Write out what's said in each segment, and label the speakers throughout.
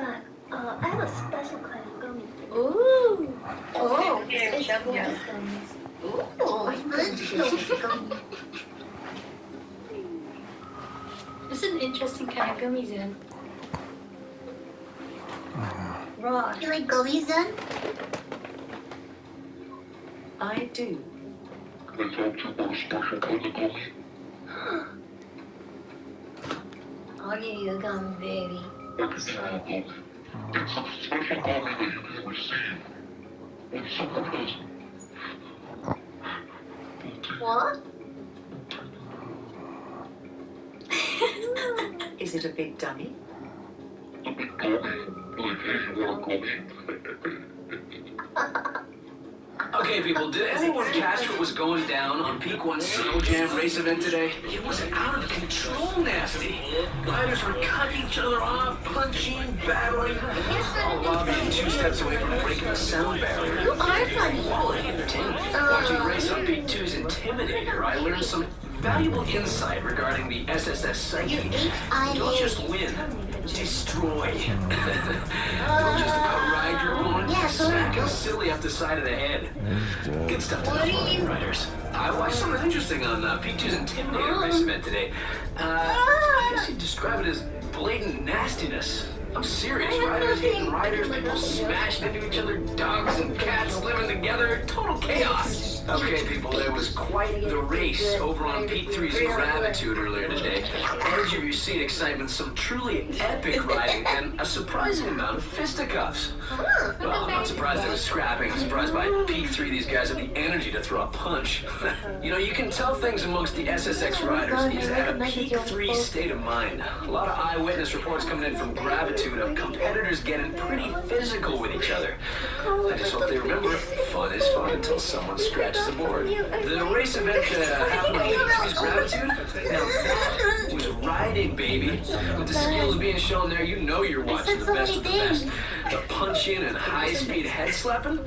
Speaker 1: but I have a special kind of gummy.
Speaker 2: Ooh.
Speaker 1: Oh,
Speaker 2: Yeah.
Speaker 1: special
Speaker 2: Yeah.
Speaker 1: gummies.
Speaker 2: This is an interesting kind of gummy, Zen.
Speaker 1: Raw.
Speaker 3: You like gummies then?
Speaker 2: I do.
Speaker 4: Can I talk to you about a special kind of gummy?
Speaker 3: I'll give you a gummy, baby.
Speaker 4: I can give you a gummy. It's a special gummy that you can receive when someone has...
Speaker 3: What?
Speaker 2: Is it a big dummy?
Speaker 4: A big gummy. Like, hey, you want a gummy?
Speaker 5: Okay, people, did anyone catch what was going down on Peak 1's Snow Jam race event today? It was out of control nasty. Riders were cutting each other off, punching, battling, all while being 2 steps away from breaking the sound barrier.
Speaker 3: You are funny.
Speaker 5: Quality entertainment. Watching the race on Peak 2's Intimidator, I learned some valuable insight regarding the SSS psyche. Don't just win, destroy. Don't just outride your opponent, smack him silly up the side of the head. Good stuff to know, riders. I watched something interesting on Peak 2's Intimidator race event today. I guess you'd describe it as blatant nastiness. I'm serious. Riders hitting riders, people smashed into each other, dogs and cats living together. Total chaos. Okay, people, there was quite the race over on Peak 3's Gratitude earlier today. Edge of your seat excitement, some truly epic riding, and a surprising amount of fisticuffs. Well, I'm not surprised there was scrapping. I'm surprised by Peak 3 these guys have the energy to throw a punch. You know, you can tell things amongst the SSX riders is at a Peak 3 state of mind. A lot of eyewitness reports coming in from Gratitude of competitors getting pretty physical with each other. I just hope they remember, fun is fun until someone scratches a board. The race event happened on Peak 3's Gratitude. Now that was riding, baby. With the skills being shown there, you know you're watching the best of the best. The punching and high-speed head slapping.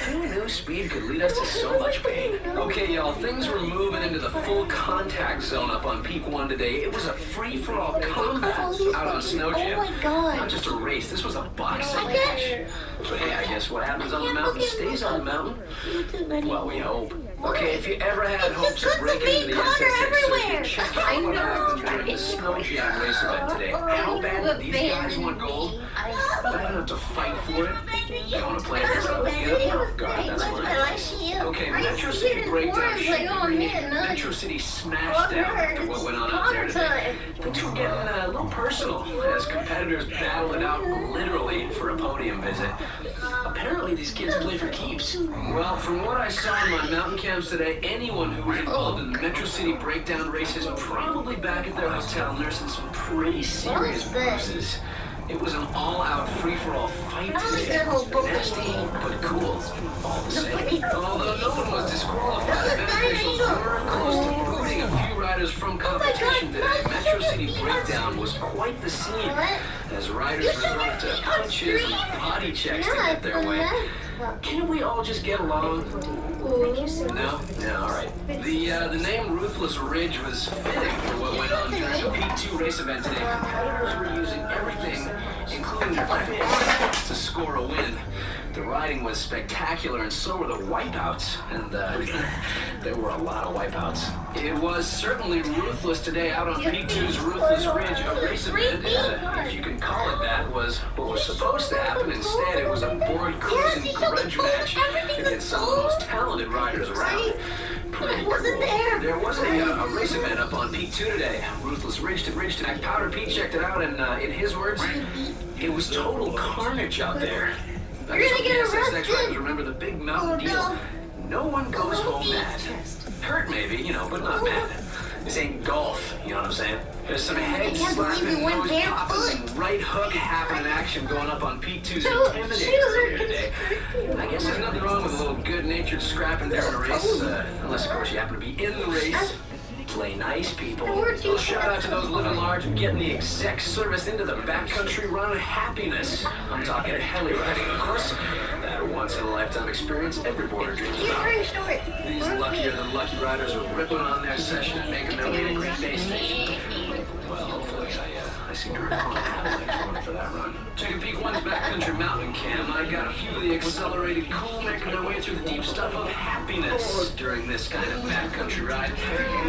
Speaker 5: Who knew speed could lead us to so much pain? Okay, y'all, things were moving into the full contact zone up on Peak 1 today. It was a free-for-all combat out on Snow Jam.
Speaker 3: Oh my god.
Speaker 5: Not just a race, this was a boxing match. But hey, I guess what happens on the mountain stays on the mountain. Well, we hope. Okay, if you ever had hopes of breaking into the SSX, check out what happened during the Snow Jam race event today. How bad did these guys want gold? Bad enough to fight for it. They want to play it as a get up off guard. That's what I like. Okay, Metro City breakdown should be Metro City smashed down after what went on out there today. Things were getting a little personal as competitors battled it out literally for a podium visit. Apparently these kids play for keeps. Well, from what I saw in my mountain camps today, anyone who was involved in the Metro City breakdown races probably back at their hotel nursing some pretty serious bruises. It was an all-out free-for-all fight today. Nasty, but cool. All the same. Although no one was disqualified, officials were close to booting a few riders from competition today. Metro City breakdown was quite the scene, as riders resorted to punches and body checks to get their way. Can't we all just get along? No? Yeah, alright. The name Ruthless Ridge was fitting for what went on during the Peak 2 race event today. Competitors were using everything, including their fists, to score a win. The riding was spectacular, and so were the wipeouts, and there were a lot of wipeouts. It was certainly ruthless today out on Peak 2's Ruthless Ridge. A race event, if you can call it that, was what was supposed to happen. Instead, it was a board cruising grudge match against some of the most talented riders around. Pretty cool. There was a race event up on Peak 2 today. Ruthless Ridge to Ridge Tonight. Powder Pete checked it out, and in his words, it was total carnage out there.
Speaker 3: You're gonna get
Speaker 5: SSX riders
Speaker 3: arrested.
Speaker 5: remember the big mountain deal. No one goes home mad. Hurt maybe, you know, but not mad. This ain't golf, you know what I'm saying? There's some head slapping, nose popping, and right hook happening action going up on Peak 2's Intimidator earlier today. I guess there's nothing wrong with a little good-natured scrapping during a race, unless of course you happen to be in the race. Play nice, people. So shout out to those living large and getting the exec service into the backcountry run of happiness. I'm talking heli riding, of course. That once-in-a-lifetime experience every border dreams about. These luckier-than-lucky riders are ripping on their session and making their way to Green Bay Station. Well, hopefully I seem to recall an avalanche going for that run. Taking peak one's backcountry mountain cam, I got a few of the accelerated cool making their way through the deep stuff of happiness during this kind of backcountry ride.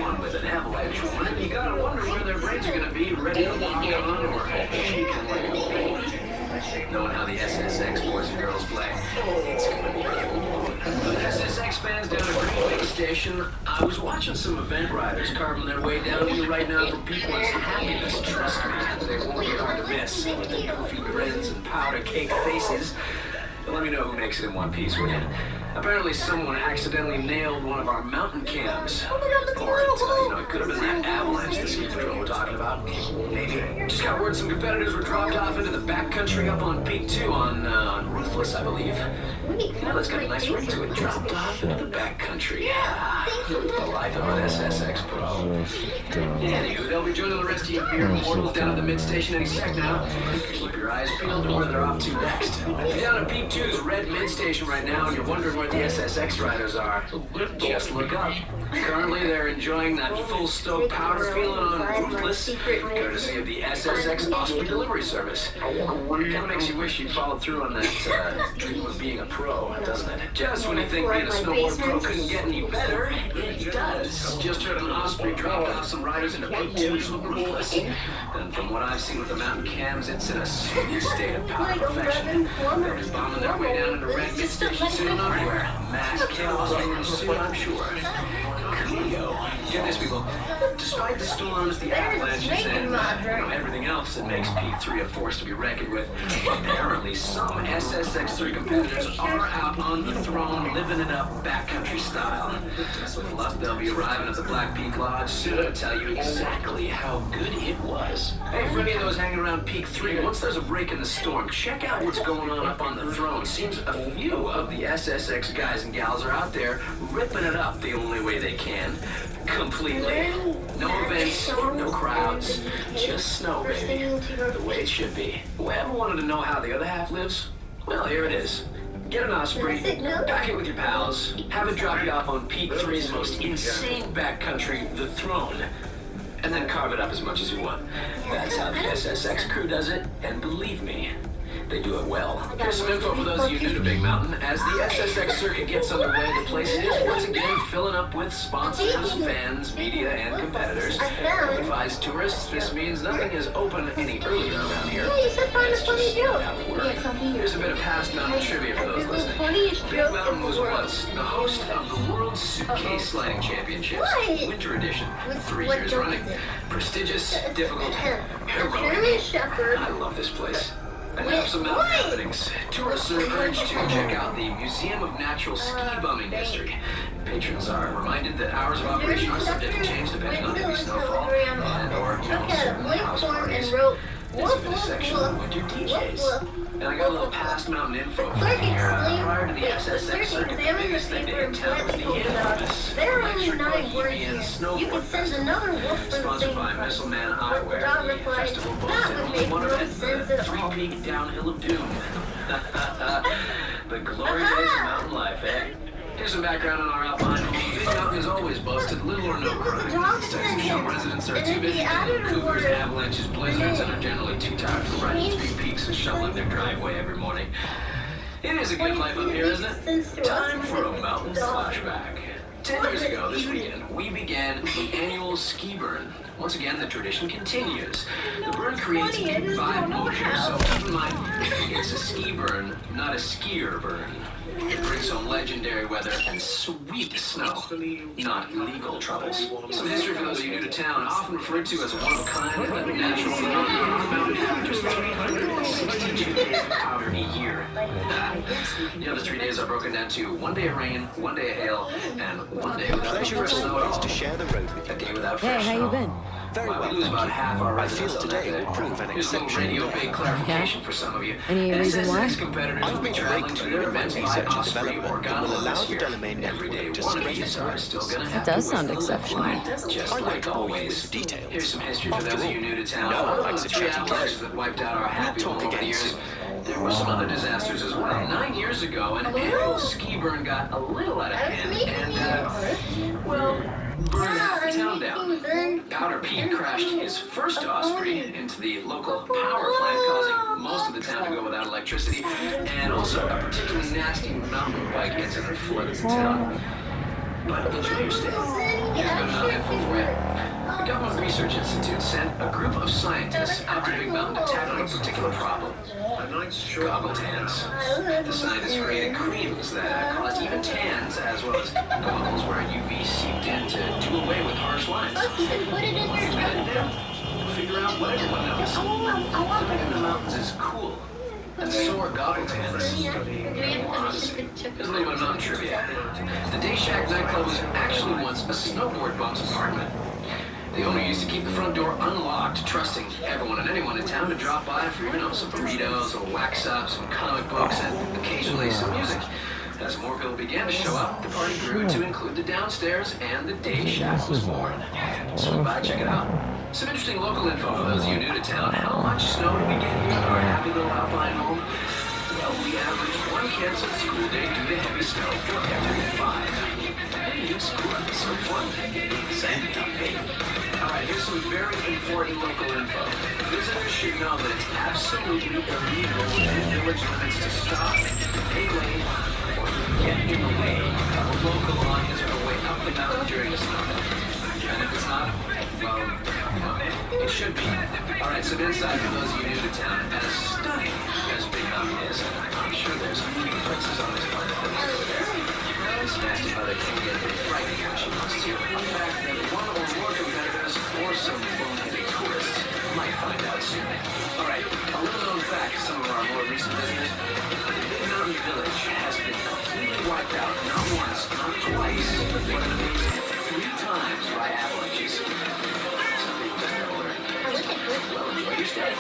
Speaker 5: One with an avalanche warning. You gotta wonder where their brains are gonna be, ready to lock on or shaking like a baby. Knowing how the SSX boys and girls play, it's gonna be the SSX fans down at Green Bay Station, I was watching some event riders carving their way down to you right now for peak one's happiness. Trust me, they won't be hard to miss. With their goofy grins and powder cake faces. Let me know who makes it in one piece, will you? Apparently someone accidentally nailed one of our mountain cams. Or it could have been that avalanche the ski patrol were talking about. Maybe. Just got word some competitors were dropped off into the backcountry up on Peak 2 on Ruthless, I believe. That's got a nice ring to it. Dropped off into the backcountry. Yeah. The life of an SSX pro. Anywho, they'll be joining the rest of you beer immortals down at the mid-station any sec now. Keep your eyes peeled to where they're off to next. You're down at Peak 2's red mid-station right now and you're wondering where the SSX riders are. Just look up. Currently, they're enjoying that full stoke powder feeling on Ruthless, courtesy of the SSX Osprey delivery service. Kind of makes you wish you'd followed through on that dream of being a pro, doesn't it? Just when you think being a snowboard pro couldn't get any better, it does. Just heard an Osprey dropped off some riders into Peak 2's Ruthless. And from what I've seen with the mountain cams, it's in a sweet state of powder perfection. They'll be bombing their way down into red mid-station soon enough. Mass chaos will ensue, I'm sure. Coolio. Get this, people. Despite the storms, the avalanches, and everything else that makes Peak 3 a force to be reckoned with, apparently some SSX3 competitors are out on the throne, living it up backcountry style. With luck, they'll be arriving at the Black Peak Lodge soon to tell you exactly how good it was. Hey, for any of those hanging around Peak 3, once there's a break in the storm, check out what's going on up on the throne. Seems a few of the SSX guys and gals are out there ripping it up the only way they can. Completely. No events, no crowds, just snow, baby. The way it should be. Whoever wanted to know how the other half lives? Well, here it is. Get an Osprey, pack it with your pals, have it drop you off on Peak 3's most insane backcountry, the Throne, and then carve it up as much as you want. That's how the SSX crew does it, and believe me, they do it well. Here's some info for those of you new to Big Mountain. As the SSX circuit gets underway, the place is once again filling up with sponsors, fans, media, and competitors. To advise tourists, this means nothing is open any earlier around here. It's just not how it works. Here's a bit of past mountain trivia for those listening. Big Mountain was once the host of the World Suitcase Sliding Championships, Winter Edition, 3 years running. Prestigious, difficult, heroic. I love this place. And have some mountain happenings. Tourists are urged to check out the Museum of Natural Ski Bumming History. Patrons are reminded that hours of operation are subject to change depending on heavy snowfall and or certain house parties. Visit this section with your DJs. And I got a little past mountain info for you here. Prior to the SSX circuit, the biggest thing to hit town was the infamous electric bohemian snowboard festival. Sponsored by Missile Man Eyewear, the festival boasted only one event, the three-peak downhill of doom. The glory days of mountain life, eh? Here's some background on our outline. Big Mountain has always boasted little or no crime. Texas show residents are too busy dealing with cougars, avalanches, blizzards, and are generally too tired for riding through peaks and shoveling their driveway every morning. It is a good life up here, isn't it? Time for a mountain flashback. 10 years ago, this weekend, we began the annual ski burn. Once again, the tradition continues. The burn creates deep vibe motion, so keep in mind, it's a ski burn, not a skier burn. It brings home legendary weather and sweet snow, not legal troubles. Some history for those of you new to town, often referred to as a one-of-a-kind and natural phenomenon on the mountain, averages 362 days of powder a year. The other 3 days are broken down to 1 day of rain, 1 day of hail, and 1 day without fresh snow at all.
Speaker 4: To share the road with you.
Speaker 5: A day without fresh snow.
Speaker 6: Hey, how you been?
Speaker 4: Very
Speaker 5: Well,
Speaker 4: well,
Speaker 5: we lose about
Speaker 4: thank
Speaker 5: half
Speaker 4: you.
Speaker 5: our
Speaker 4: I
Speaker 5: residents
Speaker 4: feel
Speaker 5: on
Speaker 4: today
Speaker 5: that
Speaker 4: will
Speaker 5: day.
Speaker 4: prove an
Speaker 5: Here's a little
Speaker 4: exceptionally
Speaker 5: radio big clarification for some of you.
Speaker 6: Any reason why?
Speaker 5: SSX competitors will
Speaker 4: I've
Speaker 5: be
Speaker 4: made a
Speaker 5: traveling to
Speaker 4: breakthrough
Speaker 5: their
Speaker 4: in
Speaker 5: events by
Speaker 4: research and
Speaker 5: Osprey
Speaker 4: development
Speaker 5: or
Speaker 4: that will
Speaker 5: Gondola
Speaker 4: allow
Speaker 5: this
Speaker 4: the
Speaker 5: year.
Speaker 4: Delamain
Speaker 5: Every day,
Speaker 4: network to
Speaker 5: one of
Speaker 4: spread
Speaker 5: these
Speaker 4: its
Speaker 5: are still going to
Speaker 4: awareness.
Speaker 5: have
Speaker 6: It does
Speaker 5: to
Speaker 6: sound
Speaker 5: live
Speaker 6: exceptional.
Speaker 5: life, just
Speaker 4: I won't
Speaker 5: like
Speaker 4: bore you
Speaker 5: always.
Speaker 4: with details.
Speaker 5: Here's some history for
Speaker 4: After
Speaker 5: those of
Speaker 4: all,
Speaker 5: you new to town.
Speaker 4: no one
Speaker 5: The
Speaker 4: likes a
Speaker 5: 3
Speaker 4: chatty
Speaker 5: avalanches
Speaker 4: person.
Speaker 5: that wiped out our happy
Speaker 4: We'll
Speaker 5: home
Speaker 4: talk
Speaker 5: over the
Speaker 4: again
Speaker 5: years.
Speaker 4: soon.
Speaker 5: They're there were some other disasters as well. 9 years ago, an annual ski burn got a little out of hand and, well, burned half the town down. Powder Pete crashed his first Osprey into the local power plant, causing most of the town to go without electricity, and also a particularly nasty mountain bike incident flooded the town. But enjoy your stay. Here's got another info for you. The Government Research Institute sent a group of scientists out to Big Mountain to tackle a particular problem. Goggle tans. The scientists created creams that caused even tans, as well as goggles where UV seeped in to do away with harsh lines.
Speaker 3: Look, you can put it in your stomach.
Speaker 5: Figure out what everyone knows. Living in the mountains is cool. And so are goggle tans. Here's a little bit of mountain trivia. The Day Shack nightclub was actually once a snowboard bum's apartment. The owner used to keep the front door unlocked, trusting everyone and anyone in town to drop by for, you know, some burritos, or wax up, some comic books, and occasionally some music. As more people began to show up, the party grew to include the downstairs, and the Day Shack was born. Swing by, check it out. Some interesting local info for those of you new to town. How much snow do we get here in our happy little alpine home? Well, we average one canceled school day due to heavy snow for every 5. Hey, school episode 1. Same topic. Alright, here's some very important local info. Visitors should know that it's absolutely illegal within village limits to stop, pay late, or get in the way of a local audience on the way up the mountain during a snow. And if it's not, well, it should be. Alright, some insight for those of you new to town. As stunning as Big Mountain is, I'm sure there's a few places on this planet that will go there. Smashed by the king get a bit frightening when she wants to. In fact, that one or more competitors or some boneheaded tourists might find out soon. Alright, a little known fact to some of our more recent visitors. The Big Mountain Village has been completely wiped out not once, not twice, but an amazing 3 times by avalanches. Some people just never learn. Well, enjoy your stay.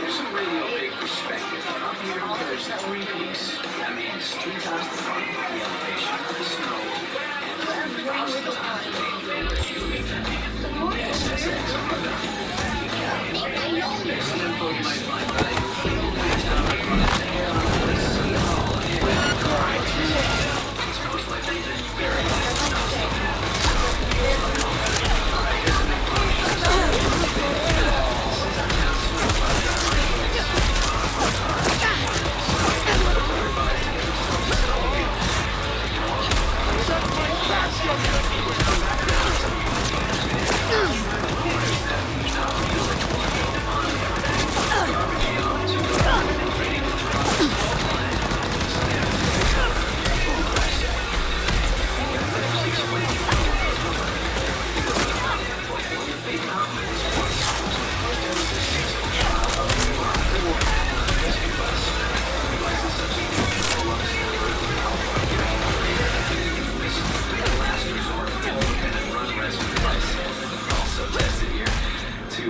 Speaker 5: Here's some radio big perspective. Up here, there's 3 peaks. That means 3 times the fun, the elevation, the snow, and 3,000 times the danger of where you live. SSX on the mountain. There's some info you might find valuable. People in the town are running the hair on the City Hall and it's most likely been very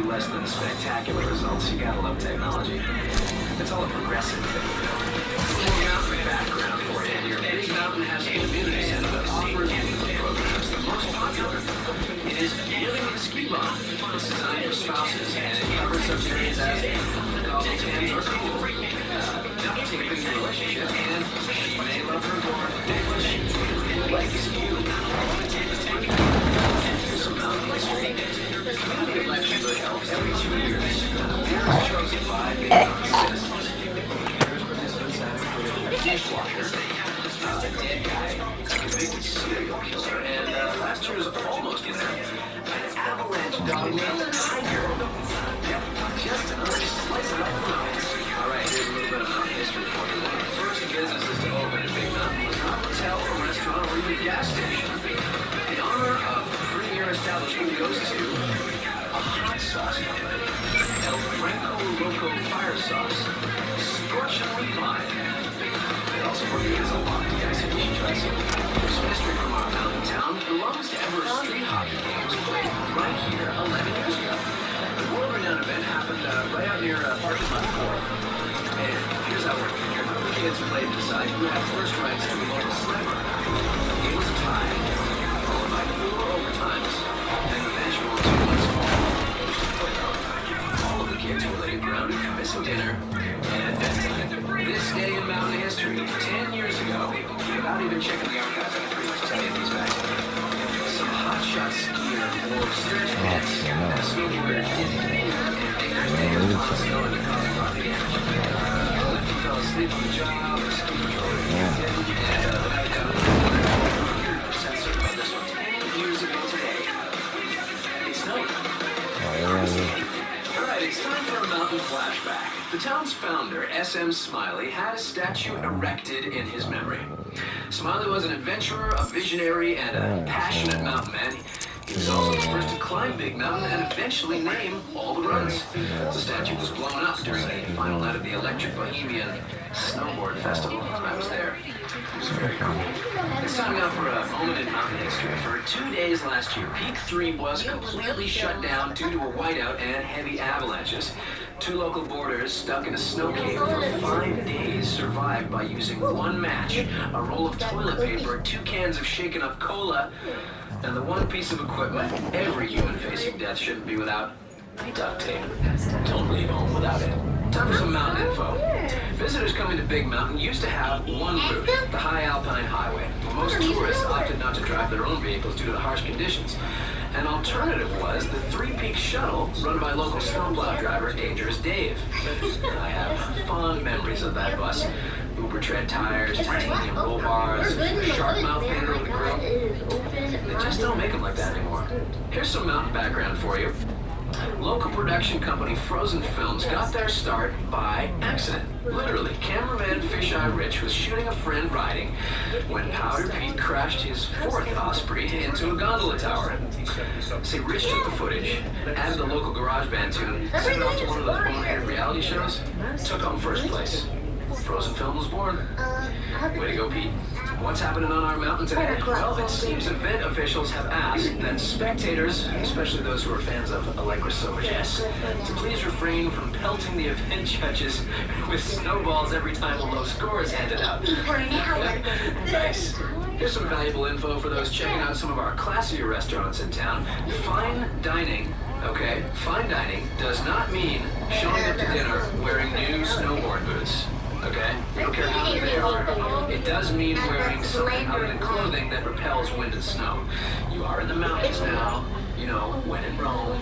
Speaker 5: less than spectacular results. You gotta love technology. It's all a progressive thing. A little mountain background for you here. Big Mountain has a community center that offers programs. The most popular is Living with a Ski Bum. It's designed for spouses and it covers such areas as goggle tans or cool, taping the relationship, and she may love her more, but she really likes you. Here's some mountain history. The community election was held every 2 years. Parents chosen by Big Mountain citizens. Here's participants that included a dishwasher, a dead guy, a convicted serial killer, and last year's almost winner, an avalanche dog named Tiger. Yep, just another slice of life mountains. Alright, here's a little bit of mountain history for you. One of the first businesses to open in Big Mountain was not a hotel, a restaurant, or even a gas station. The owner of the premier establishment goes to a hot sauce company. El Franco Loco Fire Sauce, scorchingly fine. It also produces a lot of de-isolation dressing. Some history from our mountain town. The longest ever street hockey game was played right here 11 years ago. The world-renowned event happened right out near Parking Lot 4. And here's how it worked. Your group of kids played to decide who had first rights to a local slammer. It was a tie, followed by 4 overtimes, and eventual 2 months all of the kids were laid grounded for missing dinner and at bedtime. 10 years ago, without even checking the archives, I can pretty much tell you these facts. Some hotshot skier wore serious pants and a snowboarder didn't. And they were on snow and it caused a lot of damage. He fell asleep on the job, the ski patrol didn't, and the night down in the corner, 100% certain about this one. 10 years ago today, it snowed. Alright, it's time for a mountain flashback. The town's founder, S.M. Smiley, had a statue erected in his memory. Smiley was an adventurer, a visionary, and a passionate mountain man. He was also the first to climb Big Mountain and eventually name all the runs. The statue was blown up during the final night of the Electric Bohemian Snowboard Festival. I was there. It was very cool. It's time now for a moment in mountain history. For 2 days last year, Peak 3 was completely shut down due to a whiteout and heavy avalanches. 2 local boarders stuck in a snow cave for 5 days survived by using 1 match, a roll of toilet paper, 2 cans of shaken up cola, and the one piece of equipment every human facing death shouldn't be without: duct tape. Don't leave home without it. Time for some mountain info. Visitors coming to Big Mountain used to have one route, the High Alpine Highway. Most tourists opted not to drive their own vehicles due to the harsh conditions. An alternative was the 3 Peaks shuttle run by local snowplow driver Dangerous Dave. I have fond memories of that bus. Uber tread tires, titanium roll bars, sharp mouth painted over the grill. They just don't make them like that anymore. Here's some mountain background for you. Local production company Frozen Films got their start by accident. Literally, cameraman Fisheye Rich was shooting a friend riding when Powder Pete crashed his 4th Osprey into a gondola tower. See, Rich took the footage, added the local garage band tune, sent it off to one of those boneheaded reality shows, took home first place. Frozen Film was born. Way to go, Pete. What's happening on our mountain today? Well, it seems event officials have asked that spectators, especially those who are fans of Allegra Sauvages, to please refrain from pelting the event judges with snowballs every time a low score is handed out. Nice. Here's some valuable info for those checking out some of our classier restaurants in town. Fine dining, okay? Fine dining does not mean showing up to dinner wearing new snowboard boots. Okay? I don't care how they are. It does mean wearing something other than clothing that repels wind and snow. You are in the mountains now. You know, when in Rome.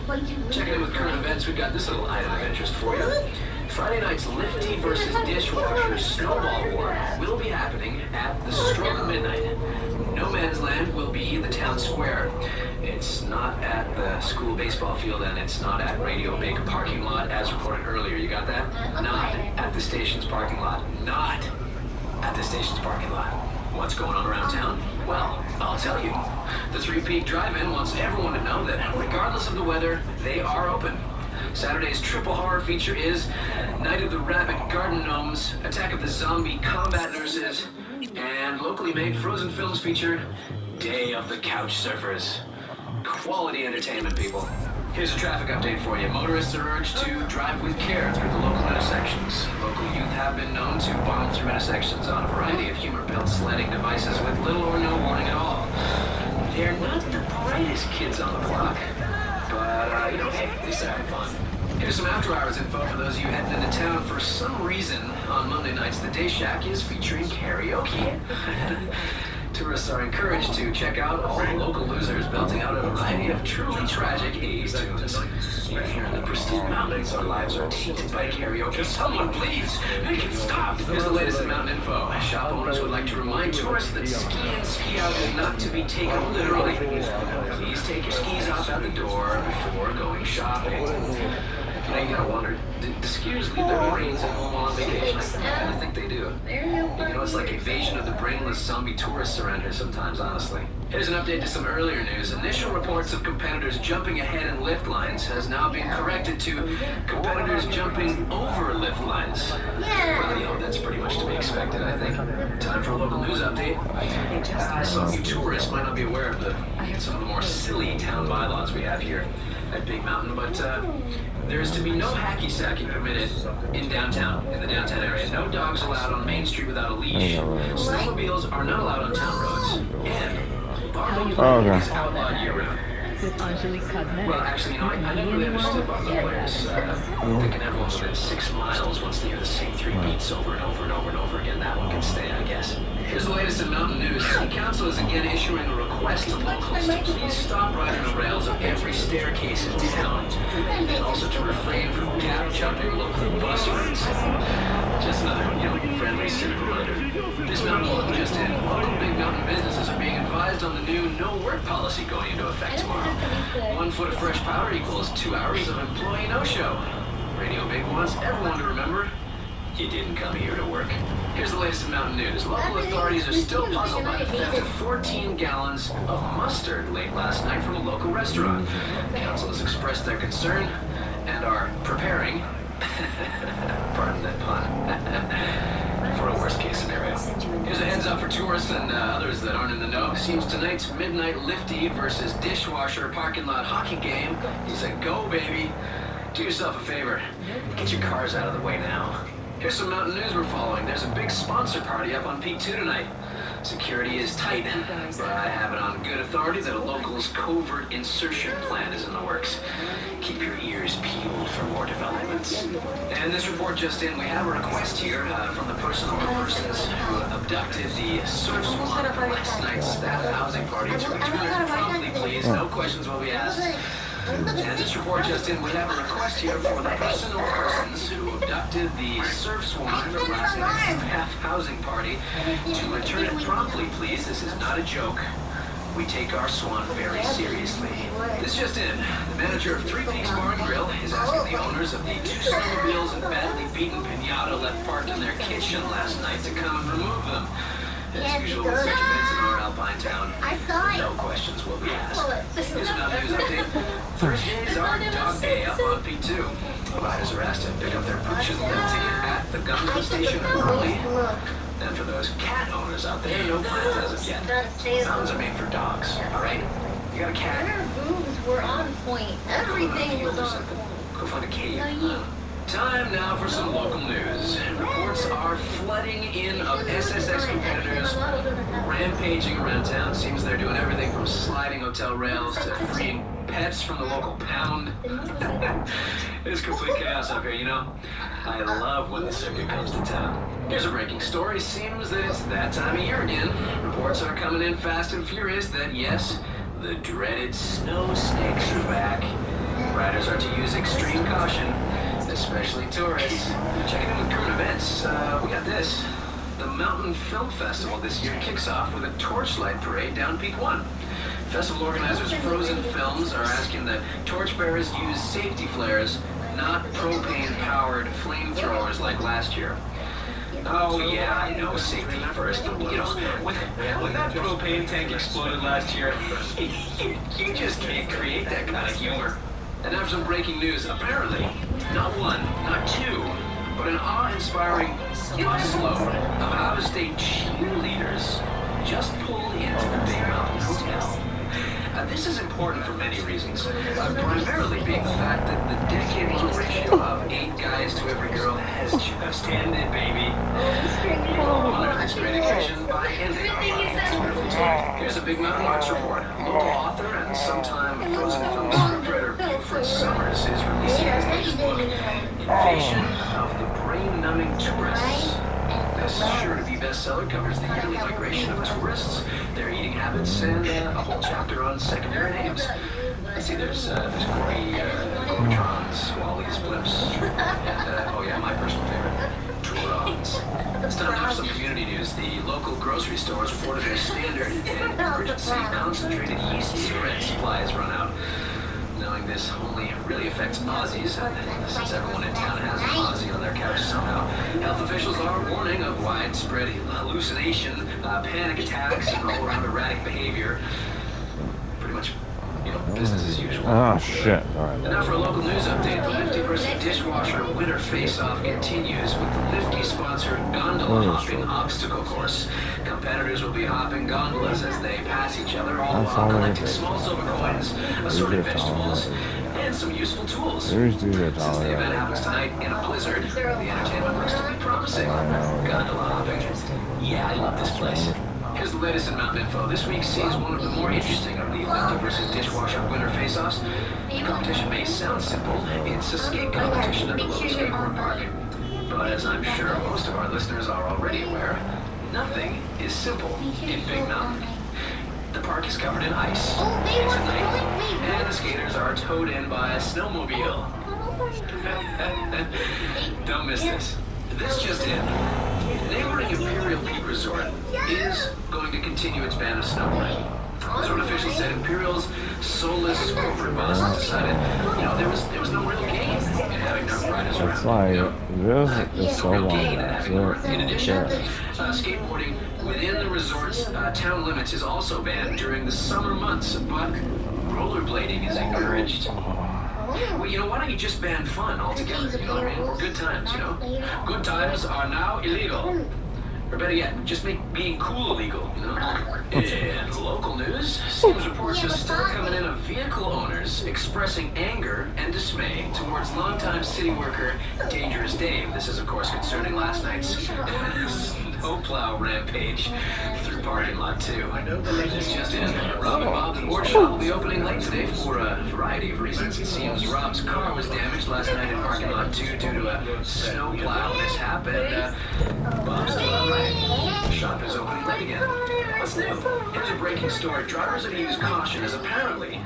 Speaker 5: Checking in with current events, we've got this little item of interest for you. Friday night's Lifty versus Dishwasher Snowball War will be happening at the stroke of midnight. No Man's Land will be in the town square. It's not at the school baseball field, and it's not at Radio Big parking lot as reported earlier. You got that? Not at the station's parking lot. Not at the station's parking lot. What's going on around town? Well, I'll tell you. The 3 Peak Drive-In wants everyone to know that regardless of the weather, they are open. Saturday's triple horror feature is Night of the Rabbit Garden Gnomes, Attack of the Zombie Combat Nurses, and locally made Frozen Films feature Day of the Couch Surfers. Quality entertainment, people. Here's a traffic update for you. Motorists are urged to drive with care through the local intersections. Local youth have been known to bomb through intersections on a variety of humor-built sledding devices with little or no warning at all. They're not the brightest kids on the block, but, you know, hey, at least they're having fun. Here's some after-hours info for those of you heading into town. For some reason, on Monday nights, the Day Shack is featuring karaoke. Tourists are encouraged to check out all the local losers belting out a variety of truly tragic 80s tunes. Even here in the pristine mountains, our lives are tainted by karaoke. Someone please, make it stop! Here's the latest in mountain info. Shop owners would like to remind tourists that ski and ski out is not to be taken literally. Please take your skis off at the door before going shopping. Now you gotta wonder, do skiers leave their brains at home on vacation? I think they do. You know, it's like invasion of the brainless zombie tourists around here sometimes, honestly. Here's an update to some earlier news. Initial reports of competitors jumping ahead in lift lines has now been corrected to competitors jumping over lift lines. Well, you know, that's pretty much to be expected, I think. Time for a local news update. Some of you tourists might not be aware of some of the more silly town bylaws we have here at Big Mountain, but there is to be no hacky sacking permitted in downtown, in the downtown area. No dogs allowed on Main Street without a leash. Snowmobiles are not allowed on town roads. And bar is outlawed year-round. Well, actually, I never really understood about the players thinking everyone within 6 miles wants to hear the same 3 beats over and over and over and over again. That one can stay, I guess. Here's the latest in mountain news. City Council is again issuing a request to locals to please stop riding the rails of every staircase in town, and also to refrain from gap jumping local bus routes. Just another, friendly civic reminder. This mountain one just in. Local big mountain businesses are being advised on the new no-work policy going into effect tomorrow. 1 foot of fresh powder equals 2 hours of employee no-show. Radio Big wants everyone to remember, you didn't come here to work. Here's the latest in mountain news. Local authorities are still puzzled by the theft of 14 gallons of mustard late last night from a local restaurant. Council has expressed their concern and are preparing, pardon that pun, for a worst-case scenario. Here's a heads-up for tourists and others that aren't in the know. Seems tonight's midnight lifty versus dishwasher parking lot hockey game is a go, baby. Do yourself a favor. Get your cars out of the way now. Here's some mountain news we're following. There's a big sponsor party up on Peak 2 tonight. Security is tight, but I have it on good authority that a local's covert insertion plan is in the works. Keep your ears peeled for more developments. And this report just in, we have a request here from the person or persons who abducted the surf swan from last night's staff housing party to return promptly, please. No questions will be asked. And this report just in, we have a request here for the person or persons who abducted the surf swan from last night's staff housing party to return it promptly, please. This is not a joke. We take our swan very seriously. This just in, the manager of Three Peaks Bar and Grill is asking the owners of the 2 snowmobiles and badly beaten pinata left parked in their kitchen last night to come and remove them. As usual with such events in our alpine town, no questions will be asked. Here's another news update. Thursdays are dog day up on P2. Riders are asked to pick up their pooches and ticket at the gun station early. And for those cat owners out there, no plans as of yet. Mountains are made for dogs, alright? You got a cat?
Speaker 3: Her boobs were on point. Everything was on point.
Speaker 5: Go find a cave. Time now for some local news. Reports are flooding in of SSX competitors rampaging around town. Seems they're doing everything from sliding hotel rails to freeing pets from the local pound. It's complete chaos up here, I love when the circuit comes to town. Here's a breaking story. Seems that it's that time of year again. Reports are coming in fast and furious that, yes, the dreaded snow snakes are back. Riders are to use extreme caution, especially tourists. Checking in with current events, we got this. The Mountain Film Festival this year kicks off with a torchlight parade down Peak 1. Festival organizers Frozen Films are asking that torchbearers use safety flares, not propane-powered flamethrowers like last year. Oh yeah, I know, safety first. But, when that propane tank exploded last year, you just can't create that kind of humor. And now for some breaking news. Apparently, not 1, not 2, but an awe-inspiring busload of out-of-state cheerleaders just pulled into the Big Mountain Hotel. This is important for many reasons, primarily being the fact that the decade-long ratio of 8 guys to every girl has just ended, baby. We will honor this great occasion by ending our wonderful talk. Here's a Big Mountain Arts report. Local author and sometime Frozen film scriptwriter Buford Summers is releasing his latest book, Invasion of the Brain-Numbing Tourists. This sure to be bestseller, covers the yearly migration of tourists, their eating habits, and a whole chapter on secondary names. Let's see, there's Corey, Gortrons, Wally's Blips, and, oh yeah, my personal favorite, Turons. It's time now for some community news. The local grocery stores reported their standard and emergency concentrated yeast spread supply has run out. Knowing this only really affects Aussies, and since everyone in town has an Aussie on their couch somehow, health officials are warning of widespread hallucination, panic attacks, and all-around erratic behavior. Pretty much, business as usual.
Speaker 6: Oh, shit. All right.
Speaker 5: And now for a local news update. The Lifty Dishwasher Winter Face-Off continues with the Lifty-sponsored gondola hopping obstacle course. Competitors will be hopping gondolas as they pass each other, all while collecting small silver coins, assorted vegetables, and some useful tools. Since the event happens tonight in a blizzard, the entertainment looks to be promising. Gondola hopping. Yeah, I love this place. Here's the latest in mountain info. This week sees one of the more interesting of the lifter versus dishwasher winter face-offs. The competition may sound simple. It's a skate competition at the local skateboard park. But as I'm sure most of our listeners are already aware, nothing is simple in Big Mountain. The park is covered in ice. It's at night, and the skaters are towed in by a snowmobile. Don't miss this. This just in. Neighboring Imperial Peak Resort is going to continue its ban of snowboarding. Resort officials said Imperial's soulless corporate bosses decided, there was no real gain in having dark riders around.
Speaker 6: It's like, this is so long.
Speaker 5: In addition, skateboarding within the resort's town limits is also banned during the summer months, but rollerblading is encouraged. Well, why don't you just ban fun altogether, you know what I mean? Or good times, Good times are now illegal. Or better yet, just make being cool illegal, In local news, seems reports are still coming in of vehicle owners expressing anger and dismay towards longtime city worker Dangerous Dave. This is, of course, concerning last night's snowplow rampage through parking lot 2. This just in. Rob and Bob's board shop will be opening late today for a variety of reasons. It seems Rob's car was damaged last night in parking lot 2 due to a snowplow mishap, and Bob's still all right. The shop is opening late again. What's new? Here's a breaking story. Drivers have used caution as apparently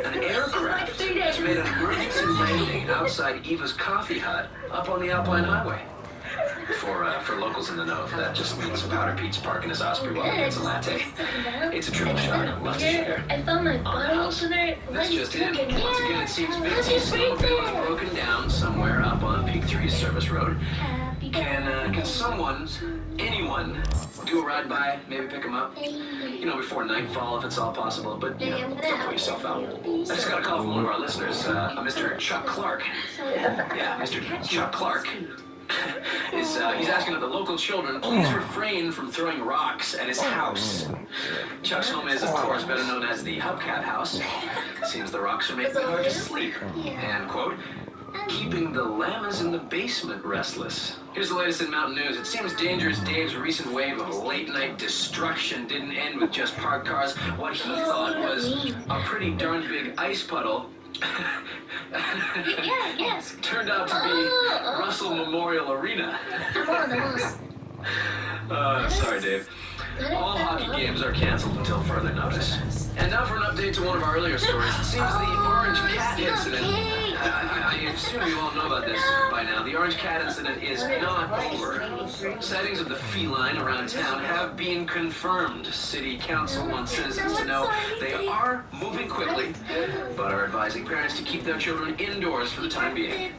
Speaker 5: an aircraft has made an emergency landing outside Eva's Coffee Hut up on the Alpine Highway. For locals in the know, that just means Powder Pete's parking his Osprey while he gets a latte. It's a triple shot. Lots to share.
Speaker 3: I found my bottle opener.
Speaker 5: That's just it. Once again, it seems Vince's snowmobile is broken down somewhere up on Peak 3's service road. Can someone, anyone, do a ride by, maybe pick him up? Before nightfall if it's all possible, but, don't put yourself out. I just got a call from one of our listeners, Mr. Chuck Clark. Yeah, Mr. Chuck Clark. He's asking that the local children please refrain from throwing rocks at his house. Chuck's home is, of course, better known as the Hubcap House. Seems the rocks are making it hard to sleep. And, quote, keeping the llamas in the basement restless. Here's the latest in mountain news. It seems Dangerous Dave's recent wave of late-night destruction didn't end with just parked cars. What he thought was a pretty darn big ice puddle turned out to be Russell Memorial Arena. Sorry, Dave. All hockey games are canceled until further notice. And now for an update to one of our earlier stories. It seems the orange cat incident. I assume you all know about this by now. The orange cat incident is not over. Sightings of the feline around town have been confirmed. City Council wants citizens to know they are moving quickly, but are advising parents to keep their children indoors for the time being.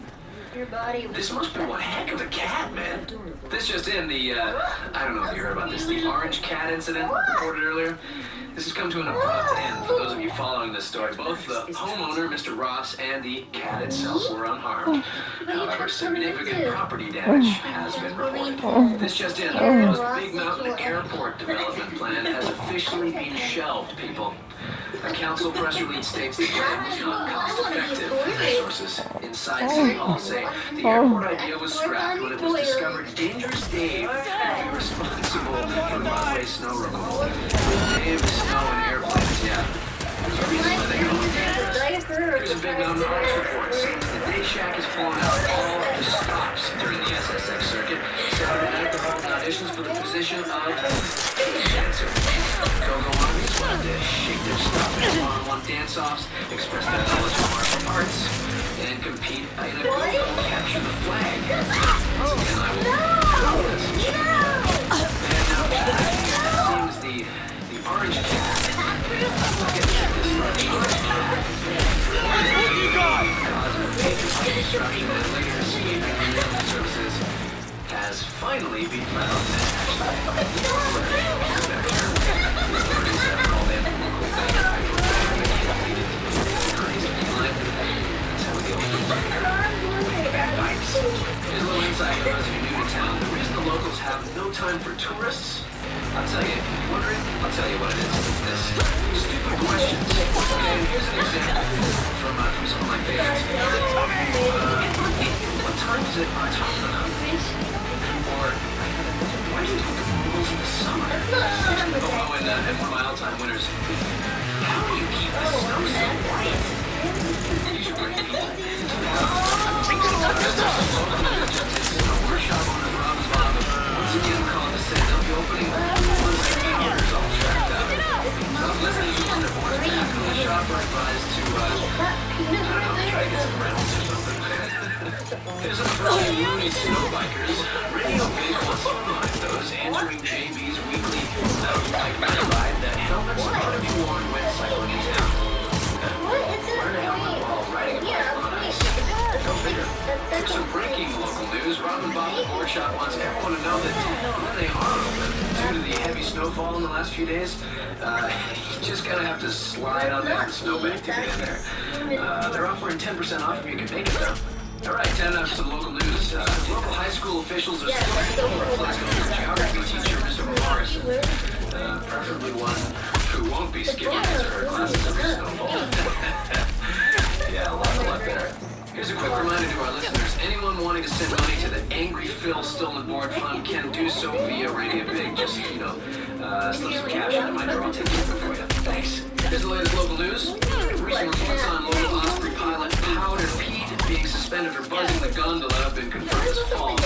Speaker 5: This must be one heck of a cat, man. This just in, I don't know if you heard about this, the orange cat incident reported earlier. This has come to an abrupt end for those of you following this story. Both the homeowner, Mr. Ross, and the cat itself were unharmed. However, significant property damage has been reported. This just in, the proposed Big Mountain Airport development plan has officially been shelved, people. A council press release states the plan was not cost-effective. Sources inside City Hall say the airport idea was scrapped when it was discovered Dangerous Dave would be responsible for runway snow removal. Dave, snow, and airplanes, yeah. There's a reason why they call it dangerous. Here's a Big Mountain Arts report. The Day Shack has flown out all of the stops during the SSX circuit. Saturday night, they're holding auditions for the position of dancer. Go-go armies wanted to shake their stuff in one-on-one dance-offs, express their knowledge of martial arts, and compete in a go-go capture the flag. Once again, I will follow this. And now it seems the orange cat. Let's get this right. The orange cat. Cause of major destruction and later escaping from services has finally been found. Here's a little insight for those of you new to town. The reason the locals have no time for tourists, I'll tell you, if you're wondering, I'll tell you what it is. It's this. Stupid questions. Okay, here's an example from some of my favorites. What time is it Atomika? Or why do you take the rules in the summer? listeners, how do you keep the snow so quiet? You should bring people workshop on the Robin's Bob. Once again, called to say they'll be opening orders all tracked out. Those listeners who want their boards back from the shop are advised to, I don't know, try to get some rentals or something. Here's a bunch of loony snow bikers. Radio Big wants to remind those entering JB's weekly bike ride that helmets ought to be worn when cycling in town. Wearing a helmet while riding a bike on ice. Go figure. For some breaking local news, Robin Bob's Workshop wants everyone to know that when they are open, due to the heavy snowfall in the last few days, you just gotta have to slide on that snowbank to get in there. They're offering 10% off if you can make it though. All right, 10 up some local news. Local high school officials are still replacing their geography teacher, Mr. Morrison. Preferably one who won't be skipping his or her classes in the snowfall. Yeah, lots of luck there. Here's a quick reminder to our listeners. Anyone wanting to send money to the Angry Phil Stolen Board Fund can do so via Radio Big. Just, slip some cash into my door. I'll take care of it for you. Thanks. Here's the latest local news. Recent reports on local Osprey pilot Powder Pete being suspended for buzzing the gondola have been confirmed as false.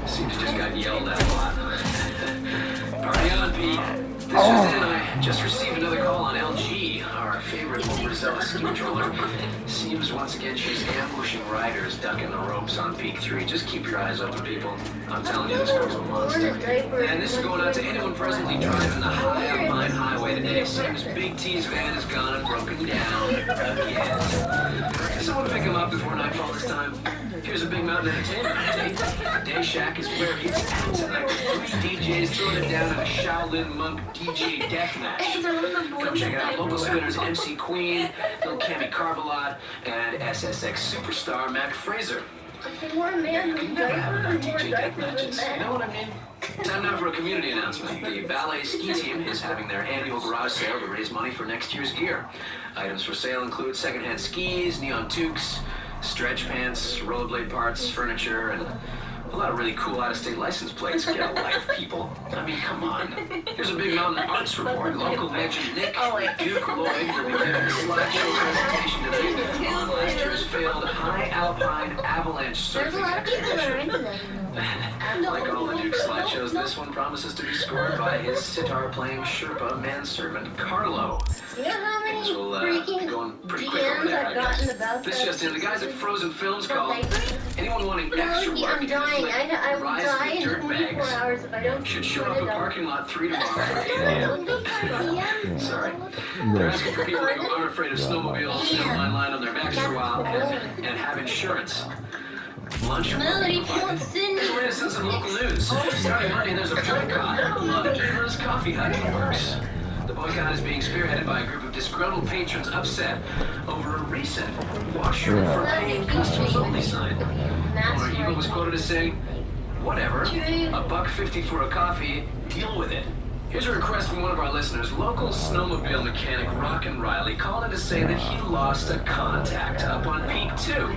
Speaker 5: Seems just got yelled at a lot. Party on, Pete. This is in. I just received another call on LG, our favorite overzealous ski controller. Seems once again she's ambushing riders, ducking the ropes on Peak 3. Just keep your eyes open, people. I'm telling you, this girl's a monster. And this is going out to anyone presently driving the High Alpine Highway today. Seems Big T's van is gone and broken down again. Can someone pick him up before nightfall this time? Here's a Big Mountain Entertainment. Day Shack is where it's at tonight. With DJs throwing it down in a Shaolin Monk DJ deathmatch. Come check it out. Local spinners MC Queen, Lil Cammy Carvalot, and SSX superstar Mac Fraser.
Speaker 1: More man
Speaker 5: You can never have enough DJ deathmatches. You know what I mean? Time now for a community announcement. The ballet ski team is having their annual garage sale to raise money for next year's gear. Items for sale include secondhand skis, neon toques, stretch pants, rollerblade parts, furniture, and a lot of really cool out-of-state license plates. Get a life, people. I mean, come on. Here's a Big Mountain Arts report. Local legend Nick Duke Lloyd will be giving a slideshow presentation today on last year's failed High Alpine Avalanche surfing expedition. Like all the Duke slideshows, this one promises to be scored by his sitar-playing Sherpa manservant Carlo.
Speaker 3: You know how many
Speaker 5: Things will be going pretty quick over
Speaker 3: DMs
Speaker 5: there, I
Speaker 3: I've gotten
Speaker 5: guess.
Speaker 3: about
Speaker 5: This
Speaker 3: that?
Speaker 5: just in, the guys at Frozen Films called. Anyone wanting extra
Speaker 3: No,
Speaker 5: work
Speaker 3: I'm dying. I will
Speaker 5: Rise
Speaker 3: die
Speaker 5: of the
Speaker 3: in 24
Speaker 5: Dirtbags
Speaker 3: hours if I don't
Speaker 5: should
Speaker 3: keep
Speaker 5: show up
Speaker 3: it
Speaker 5: at
Speaker 3: up.
Speaker 5: parking lot 3 tomorrow at 8 a.m. Sorry. They're asking for people who aren't afraid of snowmobiles, never mind lying on their backs for a while, and have insurance. Lunch.
Speaker 3: Melody wants
Speaker 5: Here's a way to send some local news. Starting Monday, there's a boycott of Eva's Coffee Hut in the works. The boycott is being spearheaded by a group of disgruntled patrons upset over a recent washer for paying customers only sign. Owner Eva was quoted as saying, "Whatever, $1.50 for a coffee, deal with it." Here's a request from one of our listeners. Local snowmobile mechanic Rockin' Riley called in to say that he lost a contact up on Peak 2.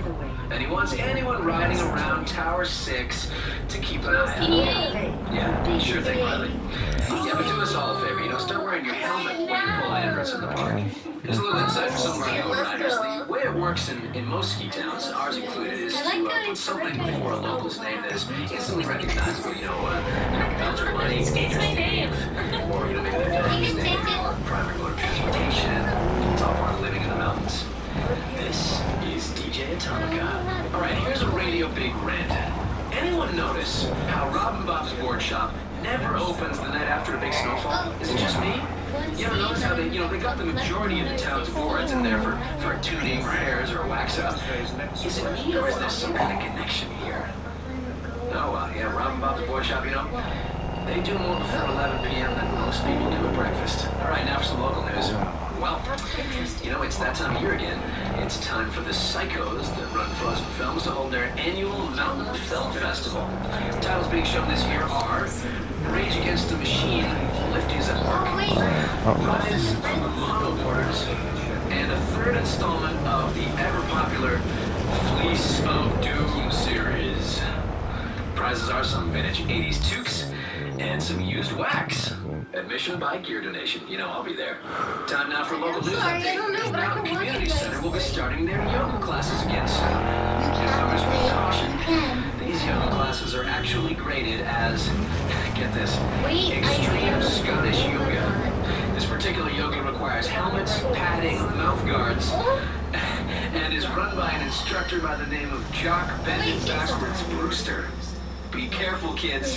Speaker 5: And he wants anyone riding around Tower 6 to keep an eye out. Yeah, sure thing, Riley. Yeah, but do us all a favor, start wearing your helmet when you pull Andrets in the park. Here's a little insight for some of our newer riders. The way it works in most ski towns, ours included, is to put something before a local's name that is instantly recognizable. Belgian money, Dave, or maybe their dad's name, or primary mode of transportation. It's all part of living in the mountains. This is DJ Atomika. All right, here's a Radio Big rant. Anyone notice how Robin Bob's board shop never opens the night after a big snowfall? Is it just me? You ever notice how they got the majority of the town's boards in there for tuning, repairs, or wax up? Is it me, or is there some kind of connection here? Oh, well, yeah, Robin Bob's board shop, they do more before 11 p.m. than most people do at breakfast. All right, now for some local news. Well, it's that time of year again. It's time for the Psychos that run Frozen Films to hold their annual Mountain Film Festival. Titles being shown this year are Rage Against the Machine, Lifties at Work, Rise of the Monoboarders, and a third installment of the ever-popular Fleece of Doom series. Prizes are some vintage 80s toques and some used wax. Admission by gear donation. You know I'll be there. Time now for local news
Speaker 3: sorry,
Speaker 5: update.
Speaker 3: I don't know, but I
Speaker 5: Mountain
Speaker 3: can watch
Speaker 5: Community
Speaker 3: you guys.
Speaker 5: Center will be starting their yoga classes again soon.
Speaker 3: You
Speaker 5: Newcomers
Speaker 3: can.
Speaker 5: with caution.
Speaker 3: You can.
Speaker 5: These yoga classes are actually graded as, get this,
Speaker 3: Wait,
Speaker 5: extreme
Speaker 3: I
Speaker 5: Scottish yoga. This particular yoga requires helmets, padding, mouth guards, and is run by an instructor by the name of Jock Bennett Backwards Brewster. Be careful, kids.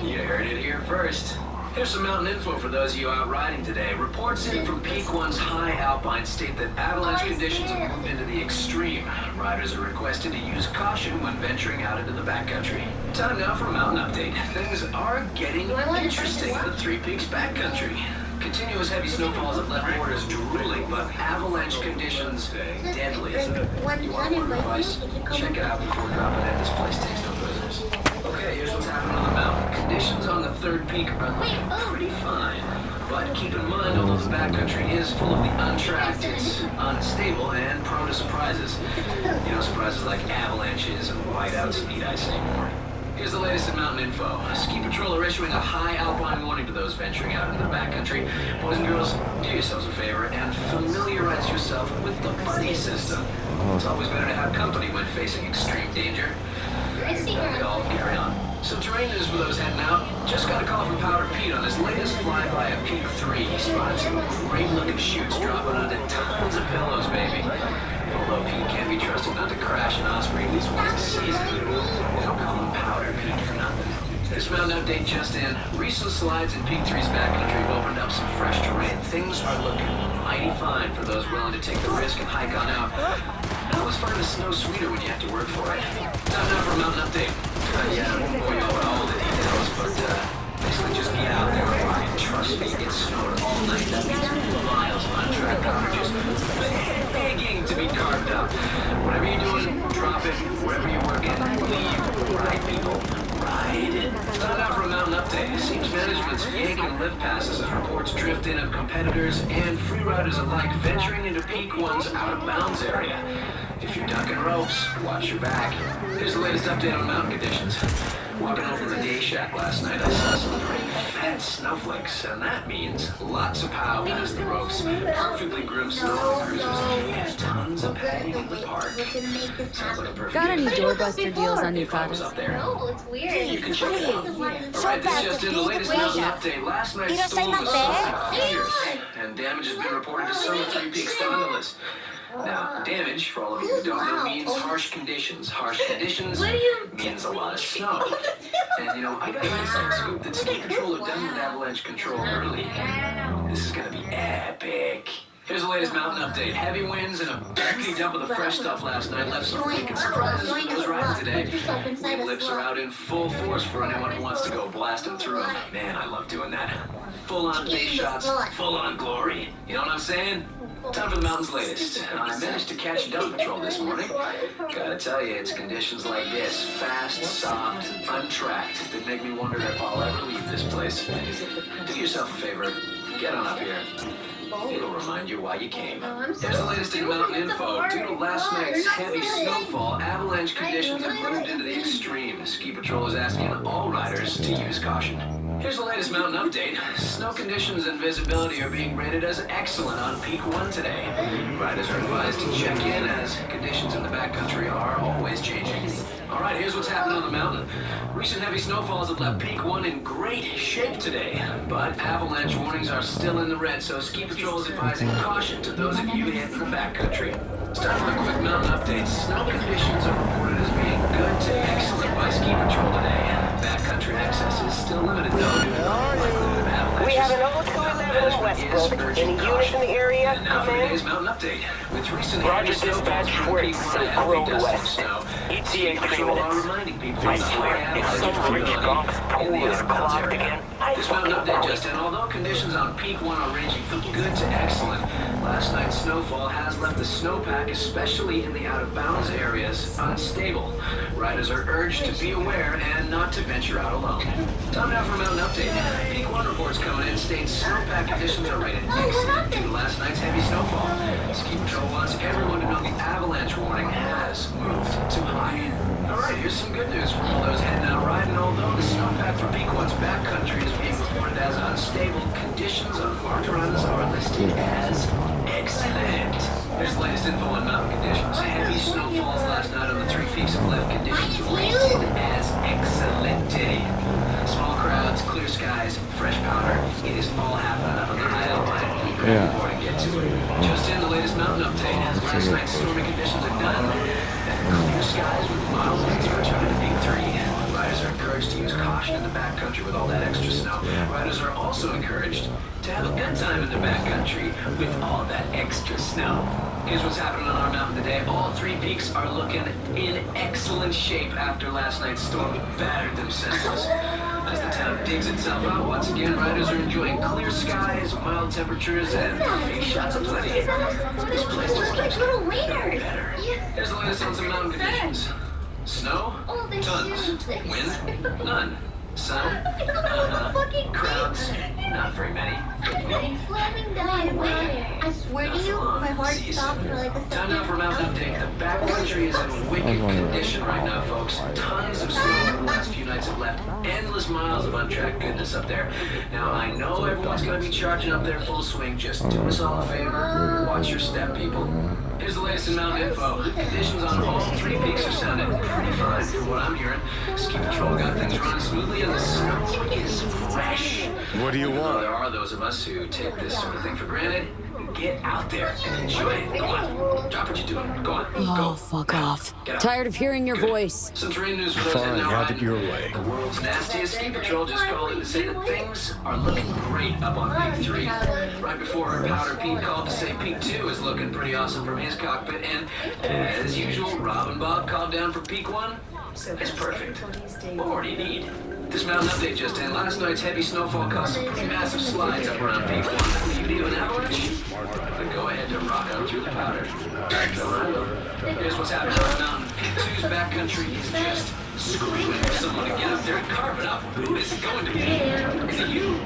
Speaker 5: You heard it here first. Here's some mountain info for those of you out riding today. Reports in from Peak 1's High Alpine state that avalanche conditions have moved into the extreme. Riders are requested to use caution when venturing out into the backcountry. Time now for a mountain update. Things are getting interesting in the Three Peaks backcountry. Continuous heavy snowfalls have left borders drooling, but avalanche conditions deadly. You want more advice? Check it out before dropping in. This place takes no prisoners. Okay, here's what's happening on the mountain. Conditions on the third peak are looking pretty fine. But keep in mind, although the backcountry is full of the untracked, it's unstable and prone to surprises. You know, surprises like avalanches and whiteouts need ice anymore. Here's the latest in mountain info. Ski Patrol are issuing a high alpine warning to those venturing out into the backcountry. Boys and girls, do yourselves a favor and familiarize yourself with the buddy system. It's always better to have company when facing extreme danger. We all carry on. Some terrain news for those heading out. Just got a call from Powder Pete on his latest flyby at Peak 3. He spotted some great looking chutes dropping onto tons of pillows, baby. Although Pete can't be trusted not to crash an Osprey at least once a season. They don't call him Powder Pete for nothing. This mountain update just in. Recent slides in Peak 3's backcountry have opened up some fresh terrain. Things are looking mighty fine for those willing to take the risk and hike on out. I always find the snow sweeter when you have to work for it. Time now for a mountain update. Yeah, I won't bore you over all the details, but basically just get out there and ride. Trust me, it snowed all night. That means miles of untracked coverage begging to be carved up. Whatever you're doing, drop it. Wherever you're working, leave. Ride, people. Ride. Time now for a mountain update. It seems management's yanking lift passes as reports drift in of competitors and free riders alike venturing into Peak 1's out-of-bounds area. If you're ducking ropes, watch your back. Here's the latest update on mountain conditions. Walking home from the day shack last night, I saw some pretty fat snowflakes, and that means lots of pow past the ropes, perfectly groomed snow cruisers, and tons of padding in the park. Sounds like a perfect
Speaker 7: Got any
Speaker 5: day.
Speaker 7: doorbuster deals on
Speaker 5: If I was
Speaker 7: Yucatas?
Speaker 5: up there.
Speaker 3: No, it's weird.
Speaker 5: You can check it out. Alright, this just in the latest mountain update. Last night's storm was fierce, and damage has been reported to some of Three Peaks gondolas. Now, damage, for all of you who don't know, means harsh conditions. Harsh conditions means a lot of snow. And you know, I got an inside scoop that Ski Patrol have done with avalanche control early. This is gonna be epic. Here's the latest mountain update. Heavy winds and a beefy dump of the fresh stuff last night left some wicked surprises for those riding today. Wind lips are out in full force for anyone who wants to go blasting through them. Man, I love doing that. Full-on face shots, full-on glory. You know what I'm saying? Time for the mountain's latest. I managed to catch Dump Patrol this morning. Gotta tell you, it's conditions like this, fast, soft, and untracked, that make me wonder if I'll ever leave this place. Do yourself a favor, get on up here. It'll remind you why you came. Here's the latest in mountain info. Due to last night's heavy snowfall, avalanche conditions have moved into the extreme. Ski Patrol is asking all riders to use caution. Here's the latest mountain update. Snow conditions and visibility are being rated as excellent on Peak 1 today. Riders are advised to check in as conditions in the backcountry are always changing. Alright, here's what's happening on the mountain. Recent heavy snowfalls have left Peak 1 in great shape today, but avalanche warnings are still in the red, so Ski Patrol is advising caution to those of you heading the backcountry. It's time for a quick mountain update. Snow conditions are reported as being good to excellent by Ski Patrol today. Backcountry access is still limited though due to the likelihood of avalanches.
Speaker 8: We have an 0211 Westbrook. Any units in the area?
Speaker 5: And now for
Speaker 8: Come in.
Speaker 5: today's mountain update. With recent
Speaker 8: Roger,
Speaker 5: heavy
Speaker 8: dispatch.
Speaker 5: snowfall,
Speaker 8: We're
Speaker 5: Peak
Speaker 8: at
Speaker 5: 1
Speaker 8: Silk
Speaker 5: heavy
Speaker 8: Road
Speaker 5: dust and
Speaker 8: West.
Speaker 5: snow.
Speaker 8: ETA
Speaker 5: Ski
Speaker 8: 3
Speaker 5: Patrol are
Speaker 8: minutes.
Speaker 5: reminding people
Speaker 8: I
Speaker 5: about
Speaker 8: swear,
Speaker 5: the
Speaker 8: if
Speaker 5: avalanche
Speaker 8: some freak
Speaker 5: warning
Speaker 8: Gomp's
Speaker 5: in
Speaker 8: pool
Speaker 5: the
Speaker 8: is
Speaker 5: Outbounds
Speaker 8: clogged
Speaker 5: area.
Speaker 8: again, I
Speaker 5: This mountain
Speaker 8: fucking
Speaker 5: update
Speaker 8: know
Speaker 5: just in. Although conditions on Peak 1 are ranging from good to excellent, last night's snowfall has left the snowpack, especially in the out-of-bounds areas, unstable. Riders are urged to be aware and not to venture out alone. Time now for a mountain update. Peak 1 reports coming in states snowpack conditions are rated excellent due to last night's heavy snowfall. Ski Patrol wants everyone to know the avalanche warning has moved to high. Alright, here's some good news for all those heading out riding. Although the snowpack for Peak 1's backcountry is being reported as unstable, stable conditions on marked runs are listed as excellent. Here's the latest info on mountain conditions. Heavy snowfalls last night on the 3 peaks have left conditions rated as excellent. Small crowds, clear skies, fresh powder. It is all happening up on the high Alpine. Before I get to it, just in the latest mountain update. Last night's stormy conditions are done. And clear skies with mild winds are returning to Peak 3. Riders are encouraged to use caution in the backcountry with all that extra snow. Riders are also encouraged to have a good time in the backcountry with all that extra snow. Here's what's happening on our mountain today. All 3 peaks are looking in excellent shape after last night's storm battered them senseless. As the town digs itself out once again, riders are enjoying clear skies, mild temperatures, and big shots of plenty. This place just keeps getting better and better. Here's the latest on some mountain conditions. Snow? Tons. Wind? None. Sun? Crowds? Not very many.
Speaker 1: I swear to you, my heart stopped for like a second.
Speaker 5: Time now for a mountain update. The backcountry is in wicked condition right now, folks. Tons of snow over the last few nights have left endless miles of untracked goodness up there. Now, I know everyone's going to be charging up there full swing. Just do us all a favor. Watch your step, people. Here's the latest in mountain info. Conditions on all 3 peaks are sounding pretty fine from what I'm hearing. Ski Patrol got things running smoothly and the snow is fresh.
Speaker 7: What do you want?
Speaker 5: There are those of us who take this sort of thing for granted. Get out there and enjoy it. Go on. Drop what you're doing. Go on. Go.
Speaker 9: Oh, fuck off.
Speaker 5: Get out.
Speaker 9: Tired of hearing your voice.
Speaker 5: Some terrain news for those
Speaker 7: Fine,
Speaker 5: heading out
Speaker 7: have it
Speaker 5: riding.
Speaker 7: your way.
Speaker 5: The world's nastiest ski patrol just called in to say that things are looking great up on Peak 3. Right before our powder Pete called to say Peak 2 is looking pretty awesome from his cockpit. And as usual, Rob and Bob called down for Peak 1. It's perfect. What more do you need? This mountain update just in. Last night's heavy snowfall caused some pretty massive slides up around Peak 1. The beauty of an avalanche? Then go ahead to rock on through the powder. Here's what's happening on the mountain. Peak 2's backcountry is just screaming for someone to get up there and carve it up. Who is it going to be? Is it you?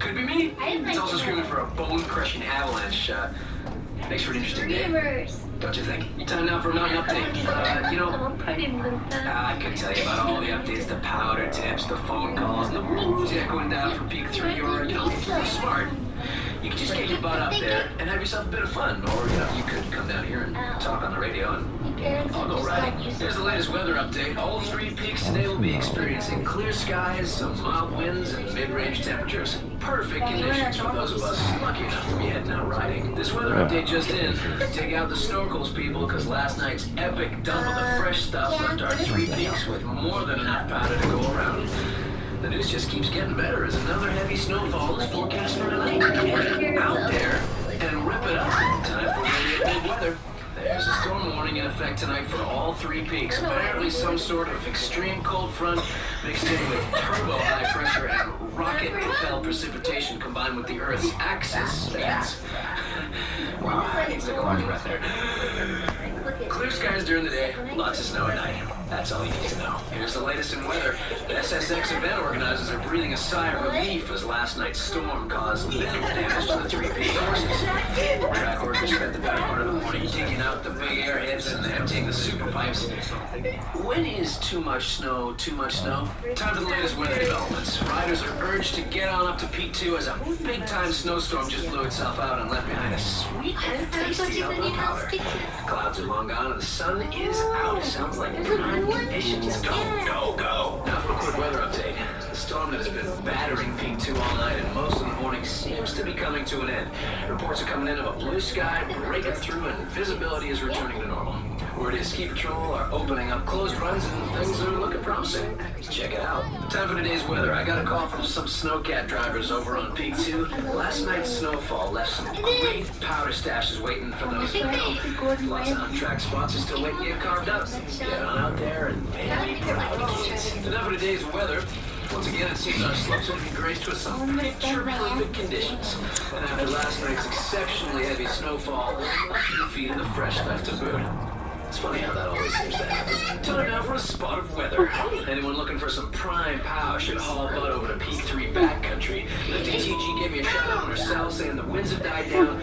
Speaker 5: Could be me. It's also screaming for a bone-crushing avalanche. Makes for an interesting day. Don't you think? Time now for a mountain update. I could tell you about all the updates, the powder tips, the phone calls, and the rules going down for Peak 3, or, if you're smart, you could just get your butt up there and have yourself a bit of fun. Or, you could come down here and talk on the radio and I'll go riding. Here's the latest weather update. All 3 peaks today will be experiencing clear skies, some mild winds, and mid-range temperatures. Perfect conditions for those of us lucky enough to be heading out riding. This weather update just in. Take out the snorkels, people, because last night's epic dump of the fresh stuff left our 3 peaks with more than enough powder to go around. The news just keeps getting better as another heavy snowfall is forecast for tonight. Get out there and rip it up. Time for really big weather. There's a storm warning in effect tonight for all 3 peaks. Apparently some sort of extreme cold front mixed in with turbo high pressure and rocket propel precipitation combined with the Earth's axis spins. Wow, I need to take a large breath there. Clear skies during the day, lots of snow at night. That's all you need to know. Here's the latest in weather. The SSX event organizers are breathing a sigh of relief as last night's storm caused minimal damage to the 3 peak courses. Track workers spent the better part of the morning digging out the big airheads and emptying the super pipes. When is too much snow too much snow? Time for the latest weather developments. Riders are urged to get on up to Peak 2 as a big-time snowstorm just blew itself out and left behind a sweet and tasty elbow powder. Clouds are long gone and the sun is out. It sounds like prime conditions. Go, go, go. Now for a quick weather update. The storm that has been battering Peak 2 all night and most of the morning seems to be coming to an end. Reports are coming in of a blue sky breaking through and visibility is returning to normal. Word is Ski Patrol are opening up closed runs and things are looking promising. Check it out. Time for today's weather. I got a call from some snowcat drivers over on Peak 2. Last night's snowfall left some great powder stashes waiting for those to go. Lots of untracked spots are still waiting to get carved up. Get on out there and maybe proud of kids. Enough of today's weather. Once again, it seems our slopes will be graced with some picture-perfect conditions. And after last night's exceptionally heavy snowfall, a few feet of the fresh left to boot. It's funny how that always seems to happen. Time now for a spot of weather. Anyone looking for some prime pow should haul butt over to Peak 3 backcountry. The DTG gave me a shout out on her cell saying the winds have died down,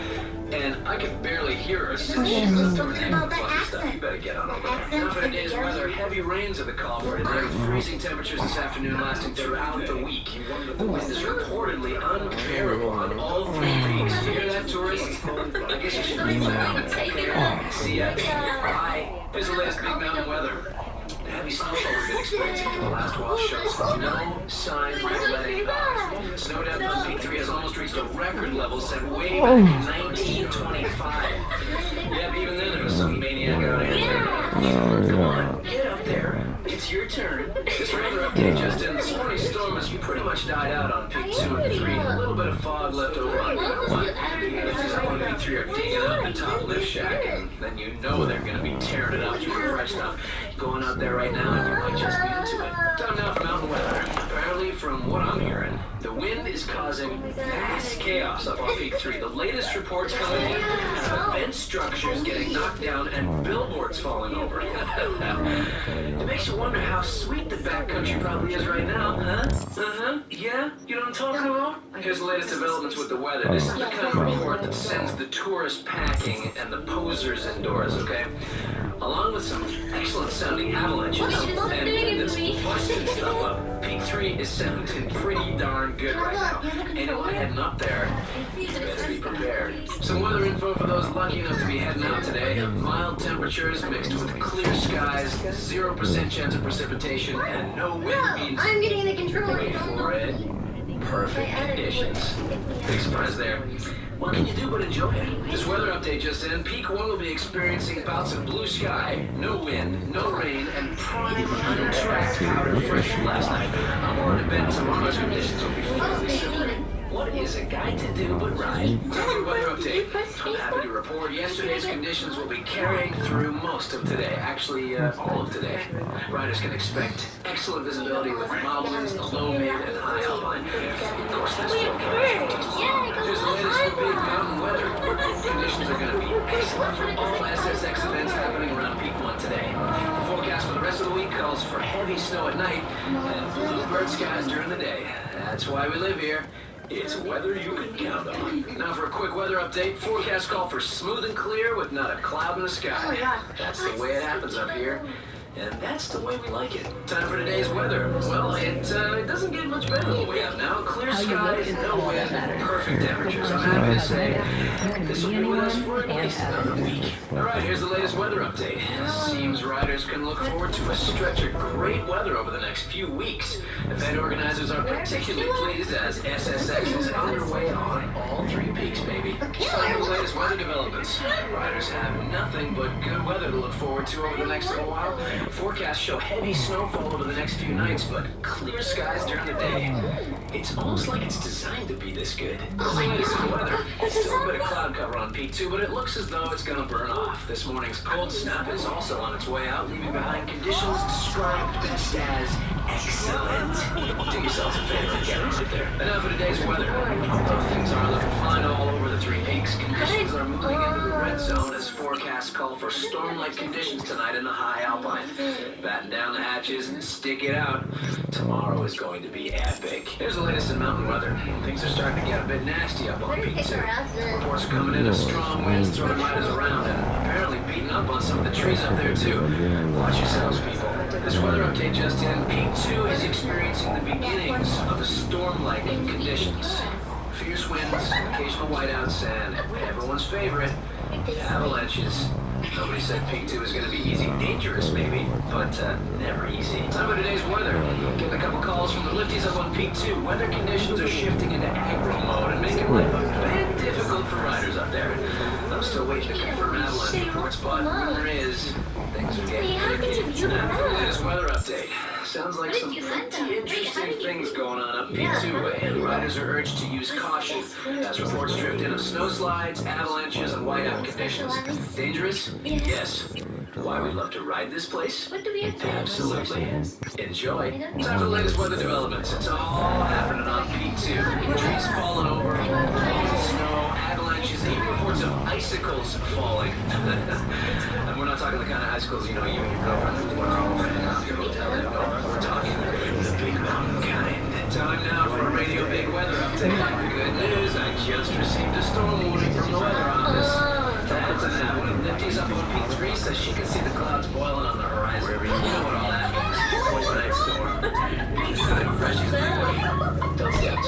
Speaker 5: and I could barely hear her since she was doing that fluffy stuff. You better get on over there. Now for today's weather, heavy rains are the call for today, with freezing temperatures this afternoon lasting throughout the week. The wind is reportedly unbearable on all 3 peaks. You hear that, tourists? I guess you should leave now. Okay. See ya. Bye. Here's the latest big mountain weather. The heavy snowfall we've been experiencing for the last while shows no signs of letting up. Snow depth on Peak 3 has almost reached a record level set way back in 1925. Yep, even then there was some maniac out here. Come on, get up there. It's your turn. This weather update just in. This morning's storm has pretty much died out on Peak 2 and 3. A little bit of fog left over on Peak 1. It's up on Peak 3 are digging up the top lift shack, and then you know they're going to be tearing it up. You can fresh stuff going out there right now, and you might just be into it. Time now for mountain weather. Apparently, from what I'm hearing, the wind is causing vast chaos up on Peak 3. The latest reports coming in have event structures getting knocked down and billboards falling over. It makes you wonder how sweet the backcountry probably is right now, huh? Yeah? You know what I'm talking about? Here's the latest developments with the weather. This is the kind of report that sends the tourists packing and the posers indoors, okay? Along with some excellent sounding avalanches and this busted stuff up. Peak 3 is sounding pretty darn good right now. Anyone heading up there, better be prepared. Some weather info for those lucky enough to be heading out today. Mild temperatures mixed with clear skies, 0% chance of precipitation, and no wind means,
Speaker 1: I'm getting the controller.
Speaker 5: wait for it, perfect conditions. Big surprise there. What can you do but enjoy it? This weather update just in. Peak 1 will be experiencing bouts of blue sky, no wind, no rain, and prime untracked powder fresh from last night. I'm willing to bet tomorrow's conditions will be fairly similar. What is a guy to do but ride? Your weather update. I'm happy to report yesterday's conditions will be carrying through most of today. Actually, all of today. Riders can expect excellent visibility with mild winds, low, mid, and high alpine. Of course, that's Here's the latest for big mountain weather. Conditions are going to be excellent for all SSX events happening around Peak 1 today. The forecast for the rest of the week calls for heavy snow at night and bluebird skies during the day. That's why we live here. It's weather you can count on. Now for a quick weather update. Forecast call for smooth and clear with not a cloud in the sky. That's the way it happens up here. And that's the way we like it. Time for today's weather. Well, it doesn't get much better than what we have now. Clear skies, no wind, perfect temperatures. I'm happy to say this will be with us for at least another week. Alright, here's the latest weather update. Seems riders can look forward to a stretch of great weather over the next few weeks. Event organizers are particularly pleased as SSX is underway on all 3 peaks, baby. So here's the latest weather developments. Riders have nothing but good weather to look forward to over the next little while. Forecasts show heavy snowfall over the next few nights, but clear skies during the day. It's almost like it's designed to be this good. This latest in weather. It's still a bit of cloud cover on Peak 2, but it looks as though it's gonna burn off. This morning's cold snap is also on its way out, leaving behind conditions described best as excellent. Do yourselves a favor and get out there. And now for today's weather. Although things are looking fine all over the 3 peaks, conditions are moving into the red zone as forecasts call for storm-like conditions tonight in the high alpine. Batten down the hatches and stick it out. Tomorrow is going to be epic. Here's the latest in mountain weather. Things are starting to get a bit nasty up on Peak 2. Reports are coming in of strong winds throwing riders around and apparently beating up on some of the trees up there too. Watch yourselves, people. This weather update just in. Peak 2 is experiencing the beginnings of the storm-like conditions. Fierce winds, occasional whiteouts, and everyone's favorite, avalanches. Nobody said Peak 2 is going to be easy. Dangerous, maybe, but never easy. Time for today's weather. Getting a couple calls from the lifties up on Peak 2. Weather conditions are shifting into aggro mode and making life a bit difficult for riders up there. I'm still waiting to confirm avalanche reports, but rumor is things are getting tricky. Time for the latest weather update. Sounds like some pretty interesting things going on up Peak 2, and riders are urged to use caution as reports drift in of snowslides, avalanches, and whiteout conditions. Dangerous? Yes. Why we love to ride this place? Absolutely. Enjoy. Time for the latest weather developments. It's all happening on Peak 2. Trees falling over, falling snow, avalanches, even reports of icicles falling. And we're not talking the kind of icicles, you know, you and your girlfriend want to call hang out your hotel in. No, we're talking the big mountain kind. Time now for a radio big weather update. Good news, I just received a storm warning from the weather office. That's an hour. Lifty's up on Peak 3 says she can see the clouds boiling on the horizon. You know what all that means. Overnight storm. Peak 2 fresh is my way. Don't step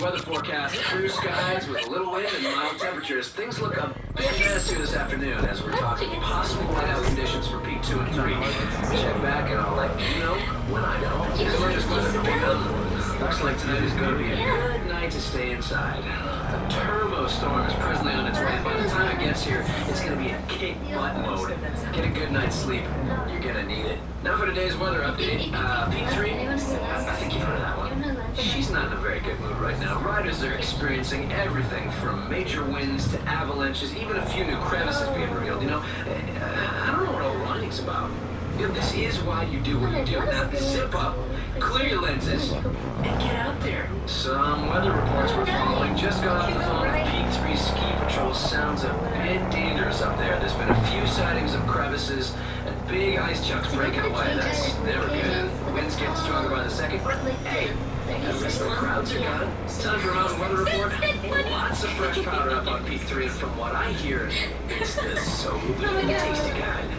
Speaker 5: weather forecast, clear skies with a little wind and mild temperatures. Things look a bit nastier this afternoon as we're talking possible whiteout conditions for peak 2 and 3. Check back and I'll let you know when I know. We're just going to pick up. Looks like tonight is going to be a good night to stay inside. A turbo storm is presently on its way. By the time it gets here, it's going to be in kick butt mode. Get a good night's sleep. You're going to need it. Now for today's weather update. Peak 3, I think you've heard of that one. She's not in a very good mood right now. Riders are experiencing everything from major winds to avalanches, even a few new crevices being revealed. You know, I don't know what all the lining's about. You know, this is why you do what you do. Now, zip up, clear your lenses, and get out there. Some weather reports we're following just got off the phone with Peak 3 ski patrol. Sounds a bit dangerous up there. There's been a few sightings of crevices and big ice chunks breaking away. That's never good. The wind's getting stronger by the second. Hey, at least the crowds are gone. Time for a mountain weather report. Lots of fresh powder up on Peak 3, and from what I hear, it's the so tasty kind.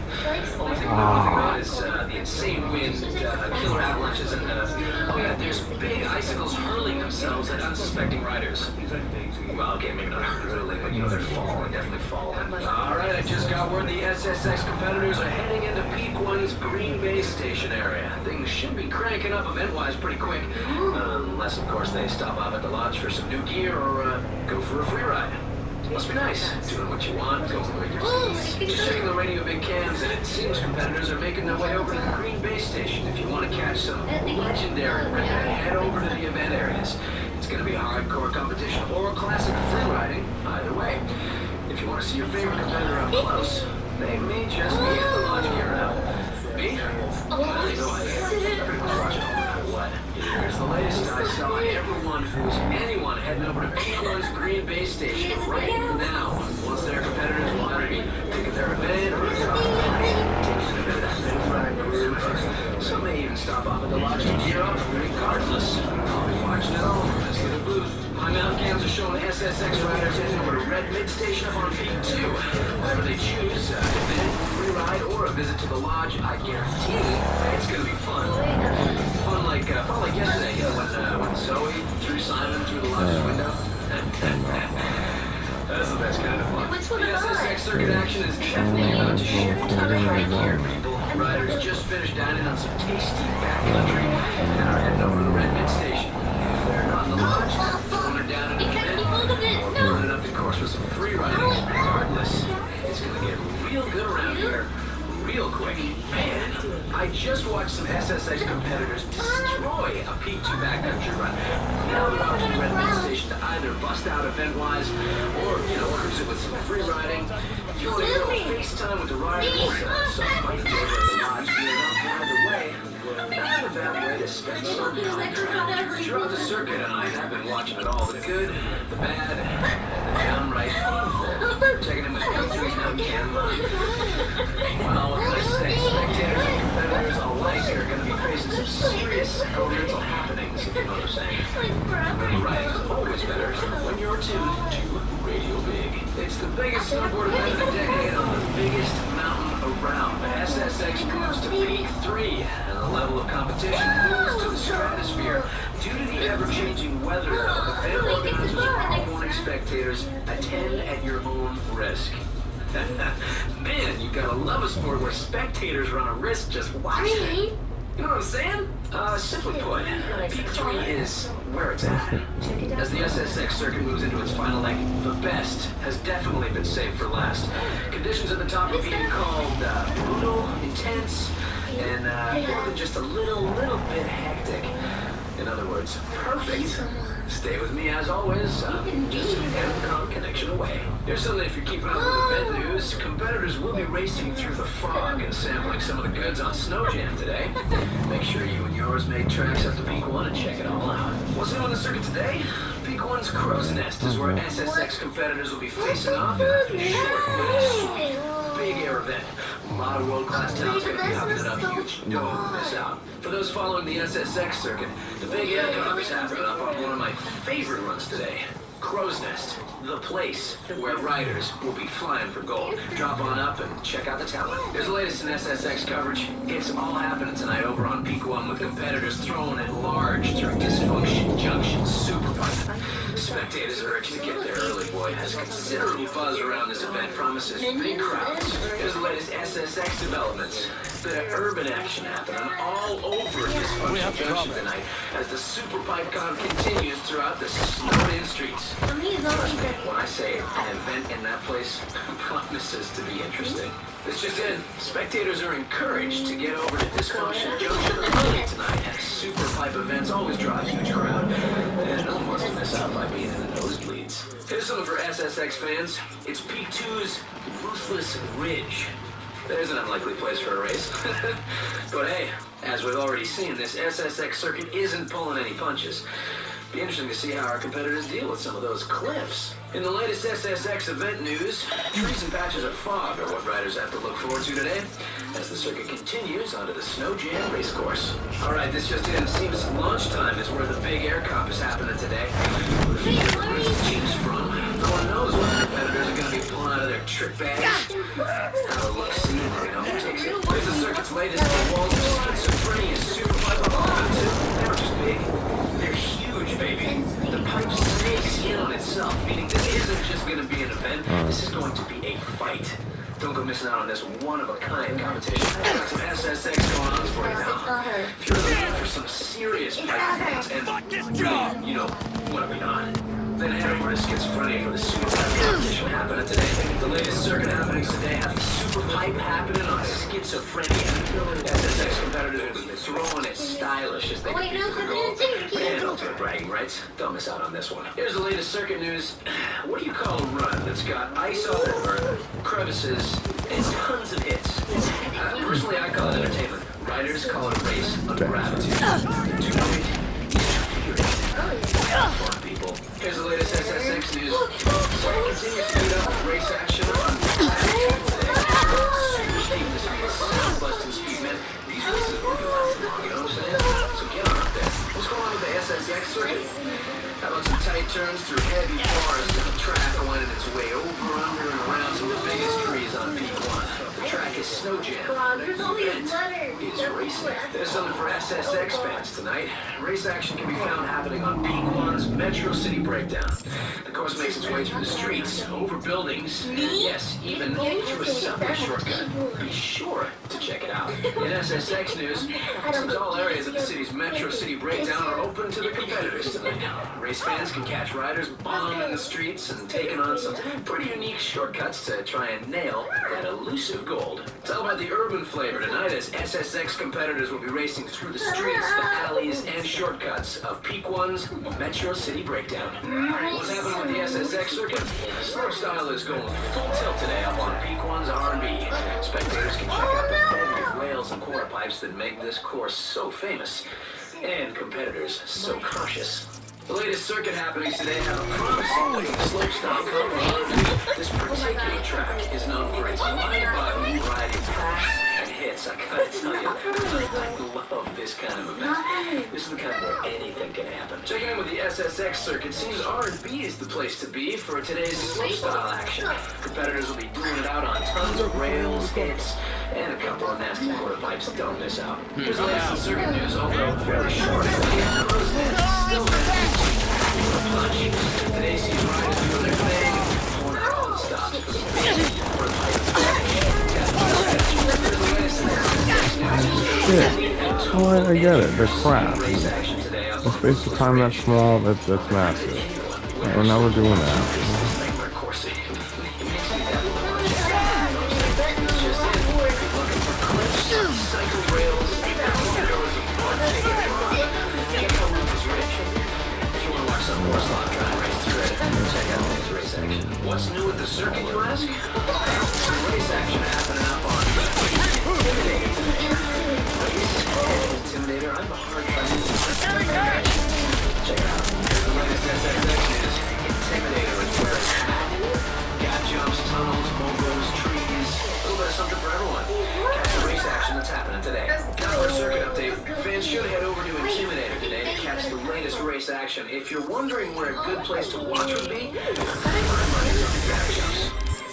Speaker 5: Only thing about is the insane wind, killer avalanches, and oh yeah, there's big icicles hurling themselves at unsuspecting riders. Well, okay, maybe not hurling, but you know, they're falling, definitely falling. Alright, I just got word the SSX competitors are heading into Peak 1's Green Bay Station area. Things should be cranking up event-wise pretty quick, unless, of course, they stop off at the lodge for some new gear or go for a free ride. Must be nice, doing what you want, going where you're just checking the radio big cams, and it seems competitors are making their way over to the Green Bay Station. If you want to catch some legendary riding, head over to the event areas. It's going to be a hardcore competition or classic free riding, either way. If you want to see your favorite competitor up close, they may just be at the lodge gear now. Me? I know I pretty much watch it all no matter what. Here's the latest I saw on anyone heading over to Peak 1's Green Bay Station right now. Once their competitors will either be picking their event or taking an event at the front group. Some may even stop off at the lodge to gear up regardless. I'll be watching it all from this little booth. My mount cams are showing SSX riders heading over to Red Mid Station up on Peak 2. Whatever they choose, event, free ride, or a visit to the lodge, I guarantee it's going to be fun. Fun like yesterday, you know, when Zoe threw Simon through the lodge's window. That's the best kind of fun. The SSX circuit action is definitely about to shift to high gear, people. Riders just finished dining on some tasty backcountry and are heading over to the Red Mid Station. If they're not in the lodge, throwing her down in the event, or running up the course with some free riding. Regardless, it's going to get real good around here real quick. Man, I just watched some SSX competitors destroy a Peak 2 backcountry run. Now they're out to the Red Mid Station to either bust out event-wise or, you know, cruise it with some free riding. If you want to go FaceTime with the riders, some might be over at the lodge gearing up either way. Not a bad way to spend some time. Throughout the circuit, and I have been watching it all. The good, the bad, and the downright awful. Checking in with countries now can mine. Well, what can I say? Spectators and competitors alike are going to be facing some serious elemental happenings, if you know what I'm saying. Remember, riding is always better when you're tuned to Radio Big. It's the biggest snowboard event of the decade on the biggest mountain around. The SSX moves to Peak 3, and the level of competition moves to the stratosphere. Due to the ever-changing weather, the event organizers are warning spectators, attend at your own risk. Man, you gotta love a sport where spectators run a risk just watching. You know what I'm saying? Simply put, Peak 3 is where it's at. As the SSX circuit moves into its final leg, the best has definitely been saved for last. Conditions at the top are being called brutal, intense, and more than just a little bit hectic. In other words, perfect. Stay with me as always, just an Amcom connection away. Here's something if you're keeping up with event news. Competitors will be racing through the fog and sampling some of the goods on Snow Jam today. Make sure you and yours make tracks up to Peak 1 and check it all out. What's new on the circuit today? Peak 1's Crow's Nest is where SSX competitors will be facing off in a short but sweet big air event. A lot of world-class talent's going to be hugging it up huge. Don't miss out. For those following the SSX circuit, the big air drop is happening up on one of my favorite runs today. Crow's Nest, the place where riders will be flying for gold. Drop on up and check out the talent. There's the latest in SSX coverage. It's all happening tonight over on Peak 1 with competitors thrown at large through Dysfunction Junction Superpipe. spectators are urged to get there early, boy. Has considerable buzz around this event, promises big crowds. Here's the latest SSX developments. Bit of urban action happening all over Dysfunction Junction tonight as the Super PipeCon continues throughout the snowed-in streets. When I say an event in that place, promises to be interesting. This just in, spectators are encouraged to get over to Dysfunction Junction early tonight. Super Pipe events always draw a huge crowd, and no one wants to miss out by being in the nosebleeds. Here's something for SSX fans. It's Peak 2's Ruthless Ridge. There's an unlikely place for a race. But hey, as we've already seen, this SSX circuit isn't pulling any punches. Be interesting to see how our competitors deal with some of those cliffs. In the latest SSX event news, trees and patches of fog are what riders have to look forward to today as the circuit continues onto the Snow Jam racecourse. Alright, this just in. Seems lunchtime is where the big air comp is happening today. Where to choose from? No one knows what the competitors are going to be pulling out of their trick bags. How it looks, you know, takes it. Here's the circuit's latest walls of schizophrenia super pipe they're just big. They're huge, baby. The pipe snakes in on itself, meaning this isn't just going to be an event, this is going to be a fight. Don't go missing out on this one-of-a-kind competition. Got some SSX going on for you now. If you're looking for some serious pipe fans and, you know, what are we on? Then head over to Schizophrenia for the Super Pipe competition happening today. The latest circuit happenings today have the Super Pipe happening on Schizophrenia. SSX competitors are going to be throwing it stylish as they compete for the gold. And ultimate bragging rights. Don't miss out on this one. Here's the latest circuit news. What do you call a run that's got ice all over, crevices, and tons of hits? Personally, I call it entertainment. Riders call it a race of gratitude. People. Here's the latest SSX news. So continues to beat up race action on super steep this week. Busting speed, man. These races will be lasting long, you know what I'm saying? So get on up there. What's going on with the SSX circuit? How about some tight turns through heavy bars and the track winding its way over, under, and around some of the biggest trees on Peak 1. The track is Snow Jam. The event is racing. There's something for SSX fans tonight. Race action can be found happening on Peak 1's Metro City Breakdown. The course makes its way through the streets, over buildings, and yes, even through a subway shortcut. Be sure to check it out. In SSX news, seems all areas of the city's Metro City Breakdown are open to the competitors tonight. Race fans can catch riders bombing the streets and taking on some pretty unique shortcuts to try and nail that elusive gold. It's all about the urban flavor tonight as SSX competitors will be racing through the streets, the alleys, and shortcuts of Peak 1's Metro City Breakdown. What's happening with the SSX circuit? Slopestyle is going full tilt today up on Peak 1's R&B. Spectators can check out the heavy rails and quarter pipes that make this course so famous, and competitors so cautious. The latest circuit happenings today have a promising looking slopestyle cover. This particular track is known for its mind-boggling variety of crashes and hits. I gotta tell you, I love this kind of event. This is the kind where anything can happen. Checking in with the SSX circuit, seems R&B is the place to be for today's slopestyle action. Competitors will be doing it out on tons of rails, hits, and a couple of nasty quarter pipes. Don't miss out. Here's the latest circuit news, although fairly short. Still punch. Today sees riders doing their thing. Corner all the stops for the quarter pipe.
Speaker 6: Shit. Oh, I get it. They're crap. The space of time that's small, that's massive. We're never doing that.
Speaker 5: What's new with the circuit, you ask? Race action happening up on Intimidator. I have a hard time. Check it out. The latest SSX news. Intimidator is where it's at. Gap jumps, tunnels, mogos, trees. A little bit of something for everyone. Catch the race action that's happening today. Now for a circuit update. Fans should head over to Intimidator today to catch the latest race action. If you're wondering where a good place to watch would be,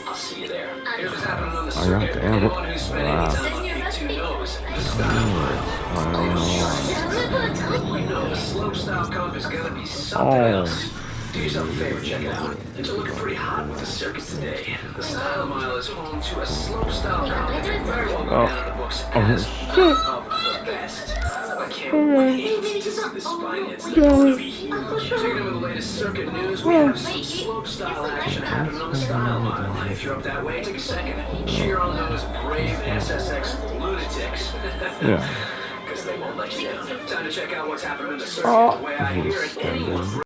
Speaker 5: I'll see you there. Here's what's happening on the circuit. Anyone who's spent any time on Peak 2 knows the style. You know the slope style comp is gonna be something else. Do yourself a favor, check it out. Things are looking pretty hot with the circuit today. The Style Mile is home to a slope-style competition very well known in the books as one of the best. I can't wait to see the Spaniards. They're going to be huge. Checking in with the latest circuit news, we have some slope-style action happening on the Style Mile. If you're up that way, take a second. Cheer on those brave SSX lunatics.
Speaker 6: Yeah.
Speaker 5: Because they won't let you down. Time to check out what's happening in the circuit. The way I hear it, anyone